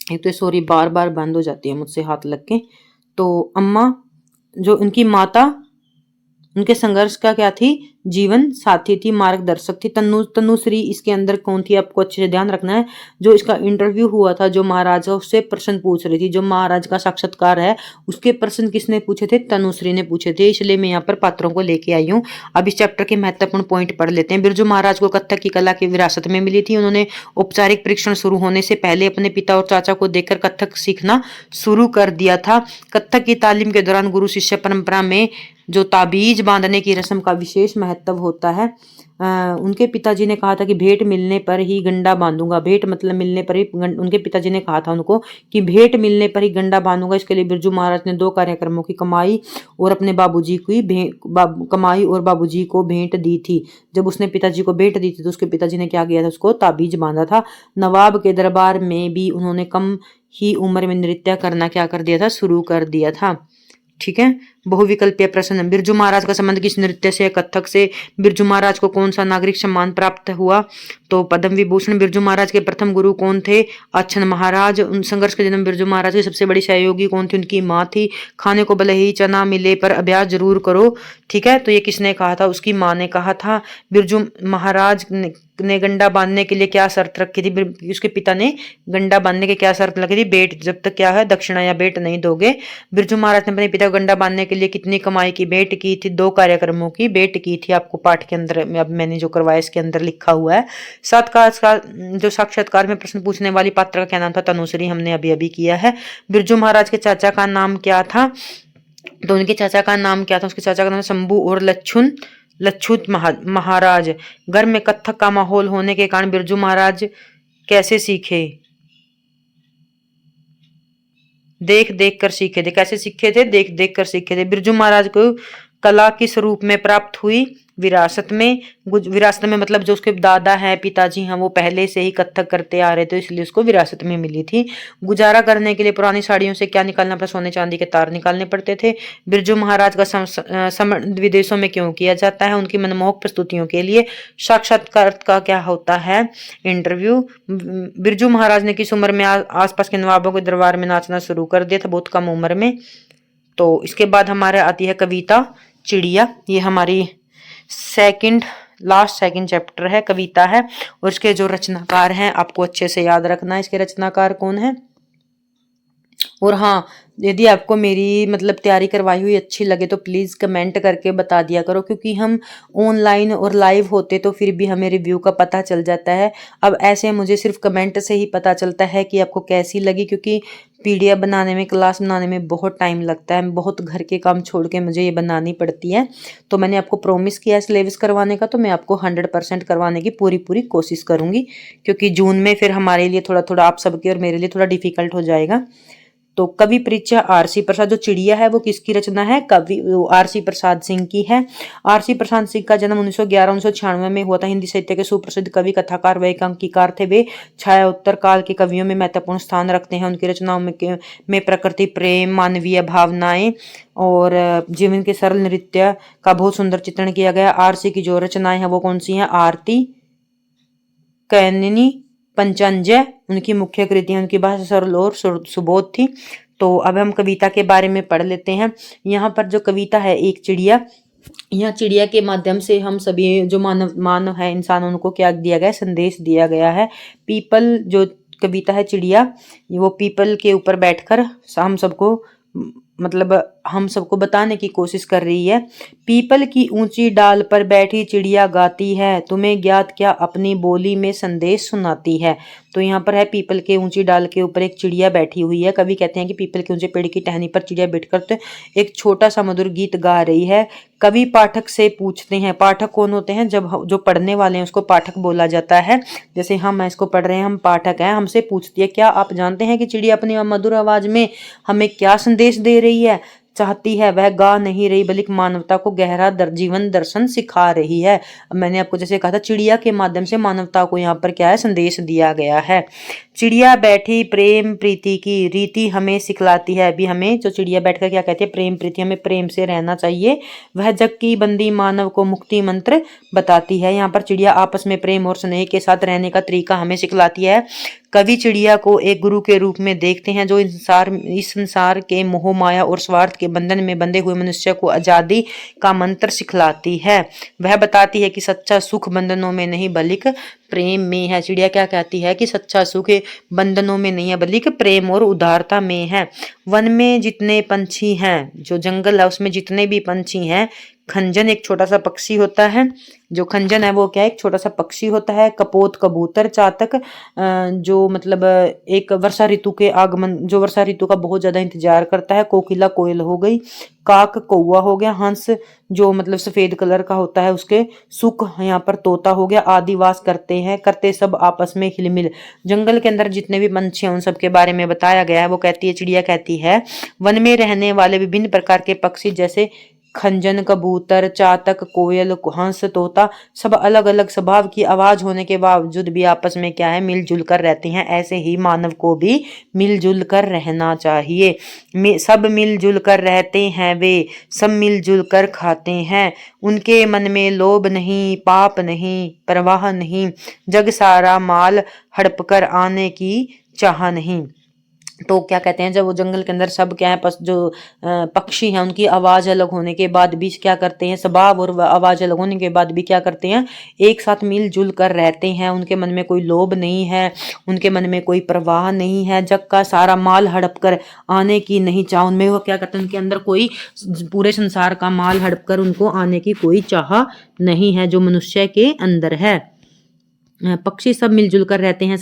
ये तो सॉरी बार बार बंद हो जाती है मुझसे हाथ लग के। तो अम्मा जो उनकी माता, उनके संघर्ष का क्या थी? जीवन साथी थी, मार्गदर्शक थी। तनुश्री इसके अंदर कौन थी? आपको अच्छे से ध्यान रखना है। जो इसका इंटरव्यू हुआ था, जो महाराज उससे प्रश्न पूछ रही थी, जो महाराज का साक्षात्कार है उसके प्रश्न किसने पूछे थे? तनुश्री ने पूछे थे। इसलिए मैं यहाँ पर पात्रों को लेके आई हूँ। अब इस चैप्टर के महत्वपूर्ण पॉइंट पढ़ लेते हैं। बिरजू महाराज को कथक की कला की विरासत में मिली थी। उन्होंने औपचारिक परीक्षण शुरू होने से पहले अपने पिता और चाचा को देखकर कथक सीखना शुरू कर दिया था। कथक की तालीम के दौरान गुरु शिष्य परंपरा में जो ताबीज बांधने की रस्म का विशेष महत्व होता है। उनके पिताजी ने कहा था कि भेंट मिलने पर ही गंडा बांधूंगा। भेंट मतलब मिलने पर ही उनके पिताजी ने कहा था उनको कि भेंट मिलने पर ही गंडा बांधूंगा। इसके लिए बिरजू महाराज ने 2 कार्यक्रमों की कमाई और अपने बाबूजी की कमाई और बाबूजी को भेंट दी थी। जब उसने पिताजी को भेंट दी थी तो उसके पिताजी ने क्या किया था? उसको ताबीज बांधा था। नवाब के दरबार में भी उन्होंने कम ही उम्र में नृत्य करना क्या कर दिया था? शुरू कर दिया था। ठीक है, बहुविकल्पीय प्रश्न। बिरजू महाराज का संबंध किस नृत्य से? कथक से। बिरजू महाराज को कौन सा नागरिक सम्मान प्राप्त हुआ? तो पद्म विभूषण। बिरजू महाराज के प्रथम गुरु कौन थे? अच्छन महाराज। उन संघर्ष के जन्म बिरजू महाराज की सबसे बड़ी सहयोगी कौन थी? उनकी माँ थी। खाने को भले ही चना मिले पर अभ्यास जरूर करो। ठीक है, तो ये किसने कहा था? उसकी माँ ने कहा था। बिरजू महाराज ने गंडा बांधने के लिए क्या शर्त रखी थी? उसके पिता ने गंडा बांधने की क्या शर्त रखी थी? भेंट, जब तक क्या है दक्षिणा या भेंट नहीं दोगे। बिरजू महाराज ने अपने पिता को गंडा बांधने के लिए कितनी कमाई की भेंट की थी? 2 कार्यक्रमों की भेंट की थी। आपको पाठ के अंदर अब मैंने जो करवाया इसके अंदर लिखा हुआ है। जो साक्षात्कार में प्रश्न पूछने वाली पात्र का क्या नाम था? तनुश्री, हमने अभी अभी किया है। बिरजू महाराज के चाचा का नाम क्या था? तो उनके चाचा का नाम क्या था? उसके चाचा का नाम शंभू और लच्छुत महाराज। घर में कथक का माहौल होने के कारण बिरजू महाराज कैसे सीखे? देख देख कर सीखे थे। कैसे सीखे थे? देख देख कर सीखे थे। बिरजू महाराज को कला किस रूप में प्राप्त हुई? विरासत में। विरासत में मतलब जो उसके दादा हैं, पिताजी हैं, वो पहले से ही कथक करते आ रहे थे, इसलिए उसको विरासत में मिली थी। गुजारा करने के लिए पुरानी साड़ियों से क्या निकालना पड़ता? सोने चांदी के तार निकालने पड़ते थे। बिरजू महाराज का समरण विदेशों में क्यों किया जाता है? उनकी मनमोहक प्रस्तुतियों के लिए। साक्षात्कार का क्या होता है? इंटरव्यू। बिरजू महाराज ने किस उम्र में आसपास के नवाबों के दरबार में नाचना शुरू कर दिया था? बहुत कम उम्र में। तो इसके बाद हमारे आती है कविता चिड़िया। ये हमारी सेकंड चैप्टर है, कविता है। और इसके जो रचनाकार हैं आपको अच्छे से याद रखना है, इसके रचनाकार कौन है। और हाँ, यदि आपको मेरी मतलब तैयारी करवाई हुई अच्छी लगे तो प्लीज़ कमेंट करके बता दिया करो, क्योंकि हम ऑनलाइन और लाइव होते तो फिर भी हमें रिव्यू का पता चल जाता है। अब ऐसे मुझे सिर्फ कमेंट से ही पता चलता है कि आपको कैसी लगी, क्योंकि पीडीएफ बनाने में, क्लास बनाने में बहुत टाइम लगता है। बहुत घर के काम छोड़ के मुझे ये बनानी पड़ती है। तो मैंने आपको प्रॉमिस किया है सिलेबस करवाने का, तो मैं आपको 100% करवाने की पूरी कोशिश करूँगी, क्योंकि जून में फिर हमारे लिए थोड़ा थोड़ा आप सबके और मेरे लिए थोड़ा डिफिकल्ट हो जाएगा। तो कवि परिचय आरसी प्रसाद। जो चिड़िया है वो किसकी रचना है? कवि आरसी प्रसाद सिंह की है। आरसी प्रसाद सिंह का जन्म 1911-1996 में हुआ था। हिंदी साहित्य के सुप्रसिद्ध कवि, कथाकार व एकांकीकार थे। वे छायाउत्तर काल के कवियों में महत्वपूर्ण स्थान रखते हैं। उनकी रचनाओं में प्रकृति प्रेम, मानवीय भावनाएं और जीवन के सरल नृत्य का बहुत सुंदर चित्रण किया गया। आरसी की जो रचनाएं हैं वो कौन सी हैं? आरती, कैनिनी, पंचंजय उनकी मुख्य कृतियां। उनकी भाषा सरल और सुबोध थी। तो अब हम कविता के बारे में पढ़ लेते हैं। यहाँ पर जो कविता है एक चिड़िया, यहाँ चिड़िया के माध्यम से हम सभी जो मानव है, इंसान, उनको क्या दिया गया है, संदेश दिया गया है। पीपल जो कविता है चिड़िया, वो पीपल के ऊपर बैठकर हम सबको मतलब हम सबको बताने की कोशिश कर रही है। पीपल की ऊंची डाल पर बैठी चिड़िया गाती है, तुम्हें ज्ञात क्या अपनी बोली में संदेश सुनाती है। तो यहाँ पर है पीपल के ऊंची डाल के ऊपर एक चिड़िया बैठी हुई है। कवि कहते हैं कि पीपल के ऊंचे पेड़ की टहनी पर चिड़िया बैठकर एक छोटा सा मधुर गीत गा रही है। कवि पाठक से पूछते हैं, पाठक कौन होते हैं, जब जो पढ़ने वाले हैं उसको पाठक बोला जाता है। जैसे हम इसको पढ़ रहे हैं, हम पाठक हैं, हमसे पूछती है, क्या आप जानते हैं कि चिड़िया अपनी मधुर आवाज में हमें क्या संदेश दे रही है, चाहती है। वह गा नहीं रही बल्कि मानवता को गहरा जीवन दर्शन सिखा रही है। मैंने आपको जैसे कहा था, चिड़िया के माध्यम से मानवता को यहाँ पर क्या है, संदेश दिया गया है। चिड़िया बैठी प्रेम प्रीति की रीति हमें सिखलाती है। अभी हमें जो चिड़िया बैठकर क्या कहती है, प्रेम प्रीति, हमें प्रेम से रहना चाहिए। वह जग की बंदी मानव को मुक्ति मंत्र बताती है। यहाँ पर चिड़िया आपस में प्रेम और स्नेह के साथ रहने का तरीका हमें सिखलाती है। कवि चिड़िया को एक गुरु के रूप में देखते हैं, जो इस संसार के मोह माया और स्वार्थ के बंधन में बंधे हुए मनुष्य को आजादी का मंत्र सिखलाती है। वह बताती है कि सच्चा सुख बंधनों में नहीं बल्कि प्रेम में है। चिड़िया क्या कहती है कि सच्चा सुख बंधनों में नहीं है बल्कि प्रेम और उदारता में है। वन में जितने पंछी हैं, जो जंगल है उसमें जितने भी पंछी हैं, खंजन एक छोटा सा पक्षी होता है। जो खंजन है वो क्या है, एक छोटा सा पक्षी होता है। कपोत कबूतर, चातक जो मतलब एक वर्षा ऋतु के आगमन, जो वर्षा ऋतु का बहुत ज्यादा इंतजार करता है। कोकिला कोयल हो गई, काक कौवा हो गया, हंस जो मतलब सफेद कलर का होता है उसके, सुक यहाँ पर तोता हो गया, आदिवास करते सब आपस में खिलमिल। जंगल के अंदर जितने भी पंछी हैं उन सब के बारे में बताया गया है। वो कहती है, चिड़िया कहती है, वन में रहने वाले विभिन्न प्रकार के पक्षी जैसे खंजन, कबूतर, चातक, कोयल, हंस, तोता सब अलग अलग स्वभाव की आवाज होने के बावजूद भी आपस में क्या है, मिलजुल कर रहते हैं। ऐसे ही मानव को भी मिलजुल कर रहना चाहिए। सब मिलजुल कर रहते हैं, वे सब मिलजुल कर खाते हैं। उनके मन में लोभ नहीं, पाप नहीं, परवाह नहीं, जग सारा माल हड़प कर आने की चाह नहीं। तो क्या कहते हैं, जब वो जंगल के अंदर सब क्या है, जो पक्षी हैं उनकी आवाज अलग होने के बाद भी क्या करते हैं, स्वभाव और आवाज अलग होने के बाद भी क्या करते हैं, एक साथ मिलजुल कर रहते हैं। उनके मन में कोई लोभ नहीं है, उनके मन में कोई प्रवाह नहीं है, जग का सारा माल हड़प कर आने की नहीं चाह। उनमें वो क्या करते हैं, उनके अंदर कोई पूरे संसार का माल हड़प कर उनको आने की कोई चाह नहीं है, जो मनुष्य के अंदर है। पक्षी सब मिलजुल कर रहते हैं,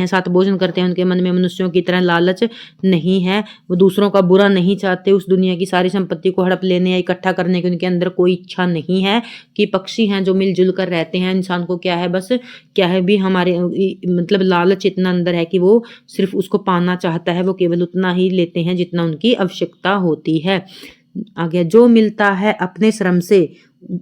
साथ भोजन करते हैं। उनके मन में मनुष्यों की तरह लालच नहीं है, वो दूसरों का बुरा नहीं चाहते। उस दुनिया की सारी संपत्ति को हड़प लेने या इकट्ठा करने की उनके अंदर कोई इच्छा नहीं है। कि पक्षी हैं जो मिलजुल कर रहते हैं। इंसान को क्या है, बस क्या है भी हमारे मतलब लालच इतना अंदर है कि वो सिर्फ उसको पाना चाहता है। वो केवल उतना ही लेते हैं जितना उनकी आवश्यकता होती है। आगे, जो मिलता है अपने श्रम से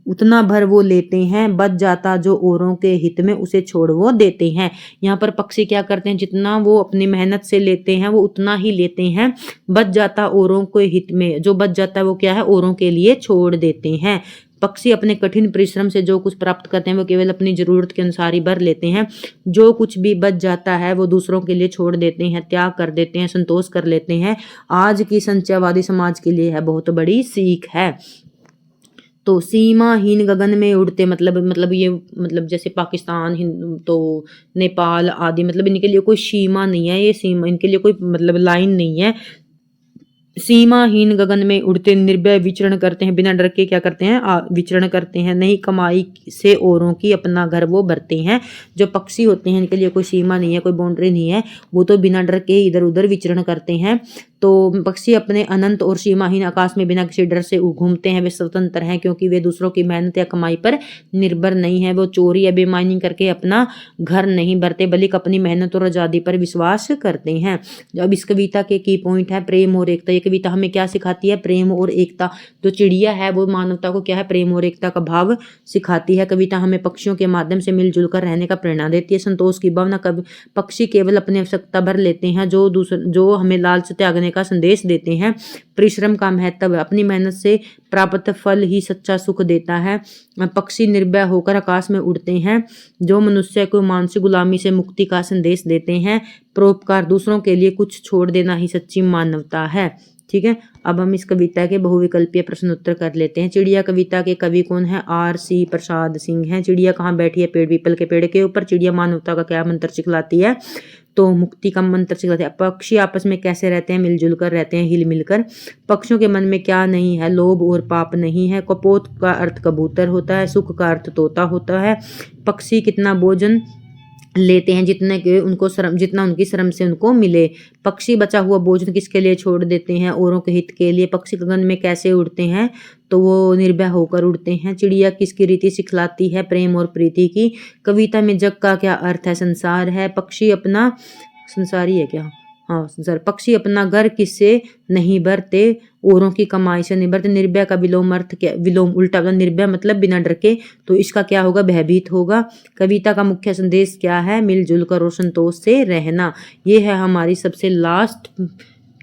उतना भर वो लेते हैं, बच जाता जो औरों के हित में उसे छोड़ वो देते हैं। यहाँ पर पक्षी क्या करते हैं, जितना वो अपनी मेहनत से लेते हैं वो उतना ही लेते हैं, बच जाता औरों के हित में, जो बच जाता है वो क्या है, औरों के लिए छोड़ देते हैं। पक्षी अपने कठिन परिश्रम से जो कुछ प्राप्त करते हैं वो केवल अपनी जरूरत के अनुसार ही भर लेते हैं। जो कुछ भी बच जाता है वो दूसरों के लिए छोड़ देते हैं, त्याग कर देते हैं, संतोष कर लेते हैं। आज की संचयवादी समाज के लिए है बहुत बड़ी सीख है। तो सीमाहीन गगन में उड़ते मतलब ये मतलब जैसे पाकिस्तान, तो नेपाल आदि, मतलब इनके लिए कोई सीमा नहीं है, ये सीमा इनके लिए कोई मतलब लाइन नहीं है। सीमाहीन गगन में उड़ते निर्भय विचरण करते हैं, बिना डर के क्या करते हैं, विचरण करते हैं। नहीं कमाई से औरों की अपना घर वो भरते हैं। जो पक्षी होते हैं इनके लिए कोई सीमा नहीं है, कोई बाउंड्री नहीं है, वो तो बिना डर के इधर उधर विचरण करते हैं। तो पक्षी अपने अनंत और सीमाहीन आकाश में बिना किसी डर से घूमते हैं। वे स्वतंत्र हैं क्योंकि वे दूसरों की मेहनत या कमाई पर निर्भर नहीं है। वो चोरी या बेईमानी करके अपना घर नहीं भरते बल्कि अपनी मेहनत और आज़ादी पर विश्वास करते हैं। अब इस कविता के की पॉइंट है प्रेम और एकता। ये कविता हमें क्या सिखाती है, प्रेम और एकता। जो चिड़िया है वो मानवता को क्या है, प्रेम और एकता का भाव सिखाती है। कविता हमें पक्षियों के माध्यम से मिलजुल कर रहने का प्रेरणा देती है। संतोष की भावना, पक्षी केवल अपनी आवश्यकता भर लेते हैं, जो हमें लालच त्यागने का संदेश देते हैं। परिश्रम का महत्व, अपनी मेहनत से प्राप्त फल ही सच्चा सुख देता है। पक्षी निर्भय होकर आकाश में उड़ते हैं, जो मनुष्य को मानसिक गुलामी से मुक्ति का संदेश देते हैं। परोपकार, दूसरों के लिए कुछ छोड़ देना ही सच्ची मानवता है। ठीक है, अब हम इस कविता के बहुविकल्पीय प्रश्न उत्तर कर लेते हैं। चिड़िया कविता के कवि कौन है? R.C. प्रसाद सिंह हैं। चिड़िया कहाँ बैठी है? पेड़, पीपल के पेड़ के ऊपर। चिड़िया मानवता का क्या मंत्र सिखलाती है? तो मुक्ति का मंत्र सिखलाती है। पक्षी आपस में कैसे रहते हैं? मिलजुल कर रहते हैं, हिल मिलकर। पक्षियों के मन में क्या नहीं है? लोभ और पाप नहीं है। कपोत का अर्थ कबूतर होता है। सुख का अर्थ तोता होता है। पक्षी कितना भोजन लेते हैं? जितने के उनको श्रम, जितना उनकी श्रम से उनको मिले। पक्षी बचा हुआ भोजन किसके लिए छोड़ देते हैं? औरों के हित के लिए। पक्षी गगन में कैसे उड़ते हैं? तो वो निर्भय होकर उड़ते हैं। चिड़िया किसकी रीति सिखलाती है? प्रेम और प्रीति की। कविता में जग का क्या अर्थ है? संसार है। पक्षी अपना, संसारी है क्या? हाँ संसार। पक्षी अपना घर किससे नहीं भरते? औरों की कमाई से नहीं भरते। निर्भय का विलोम अर्थ क्या? विलोम उल्टा, निर्भय मतलब बिना डर के, तो इसका क्या होगा? भयभीत होगा। कविता का मुख्य संदेश क्या है? मिलजुल कर और संतोष से रहना। ये है हमारी सबसे लास्ट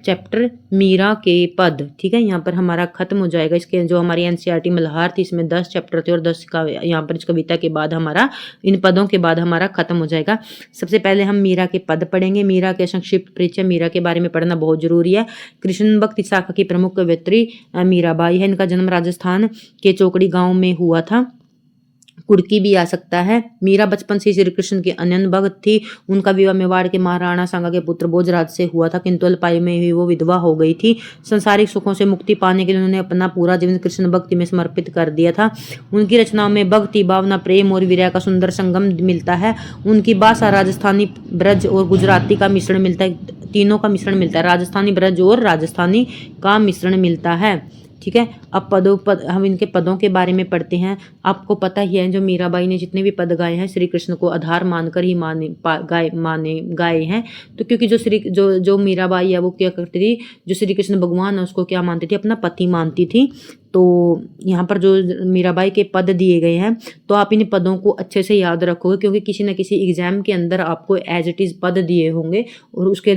चैप्टर मीरा के पद। ठीक है, यहाँ पर हमारा खत्म हो जाएगा। इसके जो हमारी एनसीईआरटी मल्हार थी इसमें 10 चैप्टर थे और 10 का यहाँ पर इस कविता के बाद हमारा, इन पदों के बाद हमारा खत्म हो जाएगा। सबसे पहले हम मीरा के पद पढ़ेंगे। मीरा के संक्षिप्त परिचय। मीरा के बारे में पढ़ना बहुत जरूरी है। कृष्ण भक्त शाखा की प्रमुख कवयित्री मीराबाई है। इनका जन्म राजस्थान के चौकड़ी गाँव में हुआ था। कुर्की भी आ सकता है। मीरा बचपन से श्री कृष्ण की अनन्य भक्त थी। उनका विवाह मेवाड़ के महाराणा सांगा के पुत्र भोजराज से हुआ था, किंतु अल्पायु में ही वो विधवा हो गई थी। सांसारिक सुखों से मुक्ति पाने के लिए उन्होंने अपना पूरा जीवन कृष्ण भक्ति में समर्पित कर दिया था। उनकी रचनाओं में भक्ति भावना, प्रेम और वीर्य का सुंदर संगम मिलता है। उनकी भाषा राजस्थानी, ब्रज और गुजराती का मिश्रण मिलता है। तीनों का मिश्रण मिलता है, राजस्थानी, ब्रज और राजस्थानी का मिश्रण मिलता है। ठीक है, अब हम इनके पदों के बारे में पढ़ते हैं। आपको पता ही है जो मीराबाई ने जितने भी पद गाए हैं श्री कृष्ण को आधार मानकर ही गाए हैं। तो क्योंकि जो मीराबाई है वो क्या करती थी? जो श्री कृष्ण भगवान है उसको क्या मानती थी? अपना पति मानती थी। तो यहाँ पर जो मीराबाई के पद दिए गए हैं तो आप इन पदों को अच्छे से याद रखोगे, क्योंकि किसी न किसी एग्जाम के अंदर आपको एज इट इज़ पद दिए होंगे और उसके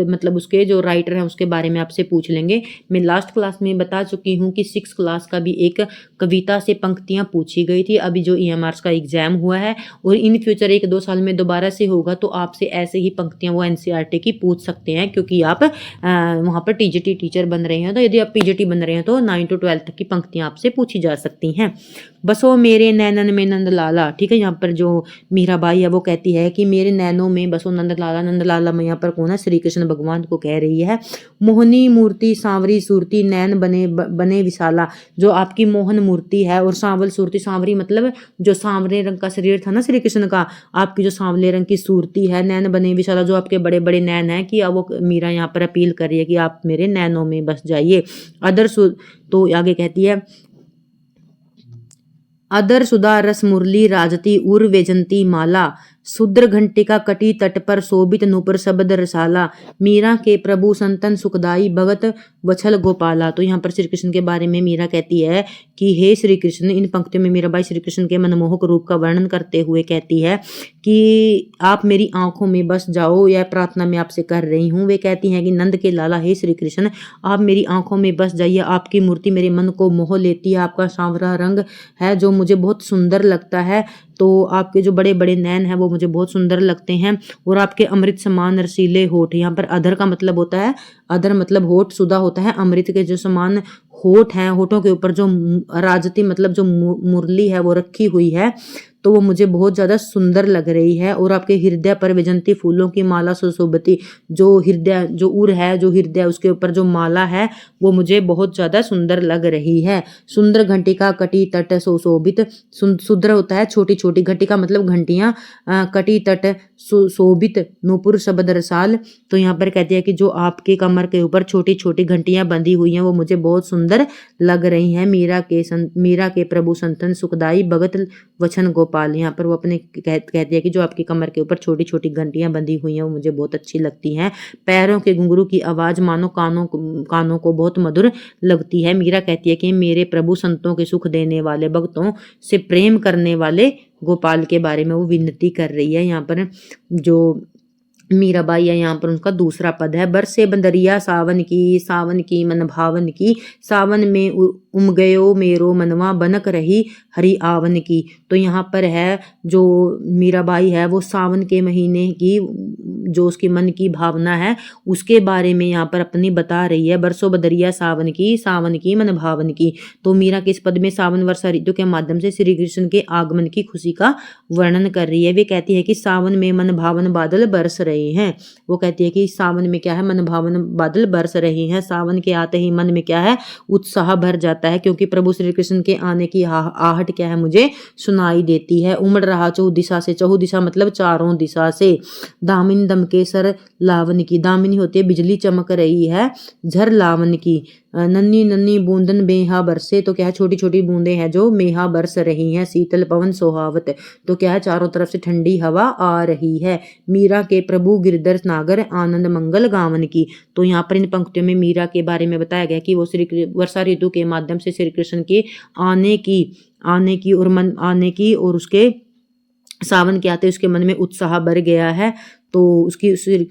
मतलब उसके जो राइटर हैं उसके बारे में आपसे पूछ लेंगे। मैं लास्ट क्लास में बता चुकी हूँ कि 6 क्लास का भी एक कविता से पंक्तियाँ पूछी गई थी। अभी जो EMRs का एग्जाम हुआ है और इन फ्यूचर 1-2 साल में दोबारा से होगा तो आपसे ऐसे ही पंक्तियाँ वो NCERT की पूछ सकते हैं, क्योंकि आप वहाँ पर TGT टीचर बन रहे हैं। तो यदि आप PGT बन रहे हैं तो 9 to 12 की पंक्तियां आपसे पूछी जा सकती हैं। बसो मेरे नैनन में नंद लाला। ठीक है, यहाँ पर जो मीराबाई है वो कहती है कि मेरे नैनों में बसो नंद लाला। नंद लाला में यहाँ पर कौन है? श्री कृष्ण भगवान को कह रही है। मोहनी मूर्ति सांवरी सूरती, नैन बने विशाला। जो आपकी मोहन मूर्ति है और सांवल सूरती, सांवरी मतलब जो सांवरे रंग का शरीर था ना श्री कृष्ण का, आपकी जो सांवले रंग की सूरती है। नैन बने विशाला, जो आपके बड़े बड़े नैन है, कि वो मीरा यहाँ पर अपील कर रही है कि आप मेरे नैनों में बस जाइए। तो आगे कहती है, अदर सुधा रस मुरली राजती उर वेजंती माला। शुद्र घंटिका कटी तट पर शोभित नूपुर शब्द रसाला। मीरा के प्रभु संतन सुखदाई भगत वछल गोपाला। तो यहाँ पर श्री कृष्ण के बारे में मीरा कहती है कि हे श्री कृष्ण, इन पंक्तियों में मीराबाई श्री कृष्ण के मनमोहक रूप का वर्णन करते हुए कहती है कि आप मेरी आंखों में बस जाओ, यह प्रार्थना मैं आपसे कर रही हूँ। वे कहती हैं कि नंद के लाला हे श्री कृष्ण, आप मेरी आंखों में बस जाइए। आपकी मूर्ति मेरे मन को मोह लेती है। आपका सांवरा रंग है जो मुझे बहुत सुंदर लगता है। तो आपके जो बड़े बड़े नैन हैं वो मुझे बहुत सुंदर लगते हैं और आपके अमृत समान रसीले होठ। यहाँ पर अधर का मतलब होता है, अधर मतलब होठ, सुधा होता है। अमृत के जो समान होठ हैं, होठों के ऊपर जो राजती मतलब जो मुरली है वो रखी हुई है, तो वो मुझे बहुत ज़्यादा सुंदर लग रही है। और आपके हृदय पर विजंती फूलों की माला सुशोभती। जो हृदय, जो उर है, जो हृदय, उसके ऊपर जो माला है वो मुझे बहुत ज़्यादा सुंदर लग रही है। सुंदर घंटिका कटी तट सुशोभित। सुंदर होता है छोटी छोटी, घंटिका मतलब घंटियाँ, कटी तट सुशोभित, नूपुर शब्द रसाल। तो यहाँ पर कहती है कि जो आपके कमर के ऊपर छोटी छोटी घंटियाँ बंधी हुई हैं वो मुझे बहुत सुंदर लग रही हैं। मीरा के प्रभु संतन सुखदाई भगत वचन गोपाल। यहाँ पर वो अपने कहती है कि जो आपकी कमर के ऊपर छोटी छोटी घंटियां बंधी हुई हैं वो मुझे बहुत अच्छी लगती हैं। पैरों के घुंघरू की आवाज मानो कानों को बहुत मधुर लगती है। मीरा कहती है कि मेरे प्रभु संतों के सुख देने वाले, भक्तों से प्रेम करने वाले गोपाल के बारे में वो विनती कर रही है। यहाँ पर जो मीराबाई है यहाँ पर उनका दूसरा पद है। बरसे बंदरिया सावन की मन भावन की। सावन में उमगयो मेरो मनवा, बनक रही हरि आवन की। तो यहाँ पर है जो मीराबाई है वो सावन के महीने की जो उसकी मन की भावना है उसके बारे में यहाँ पर अपनी बता रही है। बरसों बदरिया सावन की मन भावन की। तो मीरा के इस पद में सावन वर्षा ऋतु के माध्यम से श्री कृष्ण के आगमन की खुशी का वर्णन कर रही है। वे कहती है कि सावन में मन भावन बादल बरस रहे हैं। वो कहती है कि सावन में क्या है, मन भावन बादल बरस रहे हैं। सावन के आते ही मन में क्या है, उत्साह भर जाता है, क्योंकि प्रभु श्री कृष्ण के आने की आहट क्या है, मुझे सुनाई देती है। उमड़ रहा चहु दिशा से, चहु दिशा मतलब चारों दिशा से। दामिनी दमके सर लावन की, दामिनी होती है बिजली चमक रही है झर लावन की। नन्ही नन्ही बूंदन मेहा बरसे, तो क्या है, छोटी छोटी बूंदे हैं जो मेहा बरस रही हैं। शीतल पवन सोहावत, तो क्या है, चारों तरफ से ठंडी हवा आ रही है। मीरा के प्रभु गिरधर नागर आनंद मंगल गावन की। तो यहाँ पर इन पंक्तियों में मीरा के बारे में बताया गया कि वो वर्षा ऋतु के माध्यम से श्री कृष्ण के आने की और उसके सावन के आते उसके मन में उत्साह बढ़ गया है। तो उसकी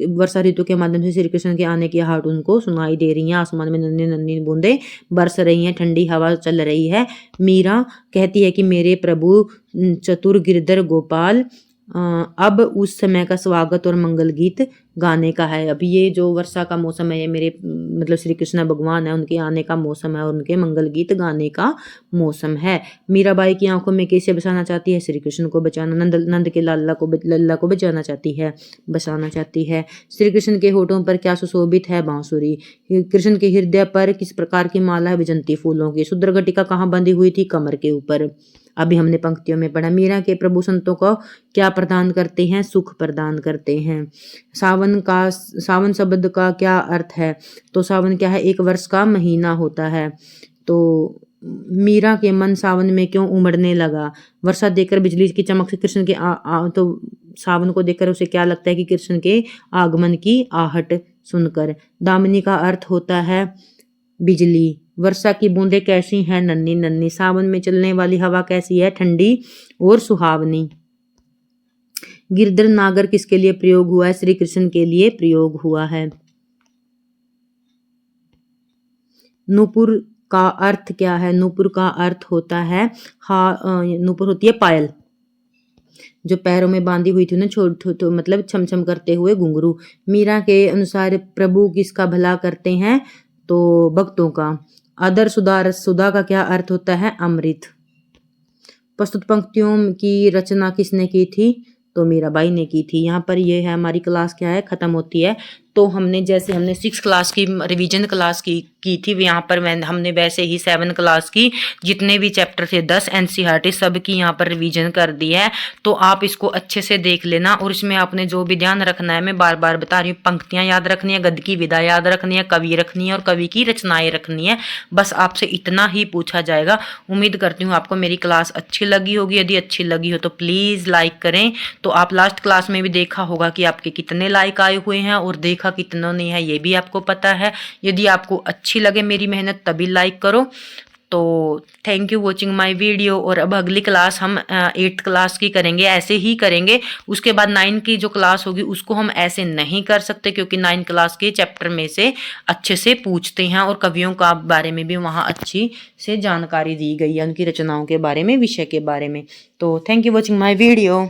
वर्षा ऋतु के माध्यम से श्री कृष्ण के आने की आहट उनको सुनाई दे रही है। आसमान में नन्ही नन्ही बूंदे बरस रही हैं, ठंडी हवा चल रही है। मीरा कहती है कि मेरे प्रभु चतुर गिरधर गोपाल, अब उस समय का स्वागत और मंगल गीत गाने का है। अभी ये जो वर्षा का मौसम है, ये मेरे मतलब श्री कृष्ण भगवान है, उनके आने का मौसम है और उनके मंगल गीत गाने का मौसम है। मीराबाई की आंखों में कैसे बसाना चाहती है, श्री कृष्ण को बचाना, नंद के लल्ला को बचाना चाहती है। श्री कृष्ण के होठों पर क्या सुशोभित है, बांसुरी। कृष्ण के हृदय पर किस प्रकार की माला है, विजंती फूलों की। शुद्र घटिका कहाँ बंधी हुई थी, कमर के ऊपर। अभी हमने पंक्तियों में पढ़ा। मीरा के प्रभु संतों को क्या प्रदान करते हैं, सुख प्रदान करते हैं। सावन शब्द का क्या अर्थ है, तो सावन क्या है, एक वर्ष का महीना होता है। तो मीरा के मन सावन में क्यों उमड़ने लगा। वर्षा देखकर बिजली की चमक से कृष्ण के तो सावन को देखकर उसे क्या लगता है कि कृष्ण के आगमन की आहट सुनकर। दामिनी का अर्थ होता है बिजली। वर्षा की बूंदें कैसी हैं, नन्ही नन्ही। सावन में चलने वाली हवा कैसी है, ठंडी और सुहावनी। गिरधर नागर किसके लिए प्रयोग हुआ है, श्री कृष्ण के लिए प्रयोग हुआ है। नूपुर का अर्थ क्या है, नूपुर का अर्थ होता है नूपुर होती है पायल, जो पैरों में बांधी हुई थी ना, छोटे मतलब छम छम करते हुए घुंघरू। मीरा के अनुसार प्रभु किसका भला करते हैं, तो भक्तों का। अदर सुधा का क्या अर्थ होता है, अमृत। प्रस्तुत पंक्तियों की रचना किसने की थी, तो मीराबाई ने की थी। यहाँ पर ये है हमारी क्लास क्या है, खत्म होती है। तो हमने 6 क्लास की रिवीजन क्लास की थी, यहाँ पर हमने वैसे ही 7 क्लास की जितने भी चैप्टर थे 10 एनसीईआरटी सब की यहाँ पर रिवीजन कर दी है। तो आप इसको अच्छे से देख लेना और इसमें आपने जो भी ध्यान रखना है, मैं बार बार बता रही हूँ, पंक्तियाँ याद रखनी है, गद्य की विधा याद रखनी है, कवि रखनी है और कवि की रचनाएं रखनी है। बस आपसे इतना ही पूछा जाएगा। उम्मीद करती हूँ आपको मेरी क्लास अच्छी लगी होगी। यदि अच्छी लगी हो तो प्लीज़ लाइक करें। तो आप लास्ट क्लास में भी देखा होगा कि आपके कितने लाइक आए हुए हैं और देखा कितनों ने है, ये भी आपको पता है। यदि आपको अच्छी लगे मेरी मेहनत तभी लाइक करो। तो thank you watching my video. और अब अगली क्लास हम 8th क्लास की करेंगे, ऐसे ही करेंगे। उसके बाद 9 की जो क्लास होगी उसको हम ऐसे नहीं कर सकते, क्योंकि 9 क्लास के चैप्टर में से अच्छे से पूछते हैं और कवियों का बारे में भी वहाँ अच्छी से जानकारी दी गई है, उनकी रचनाओं के बारे में, विषय के बारे में। तो thank you watching my video.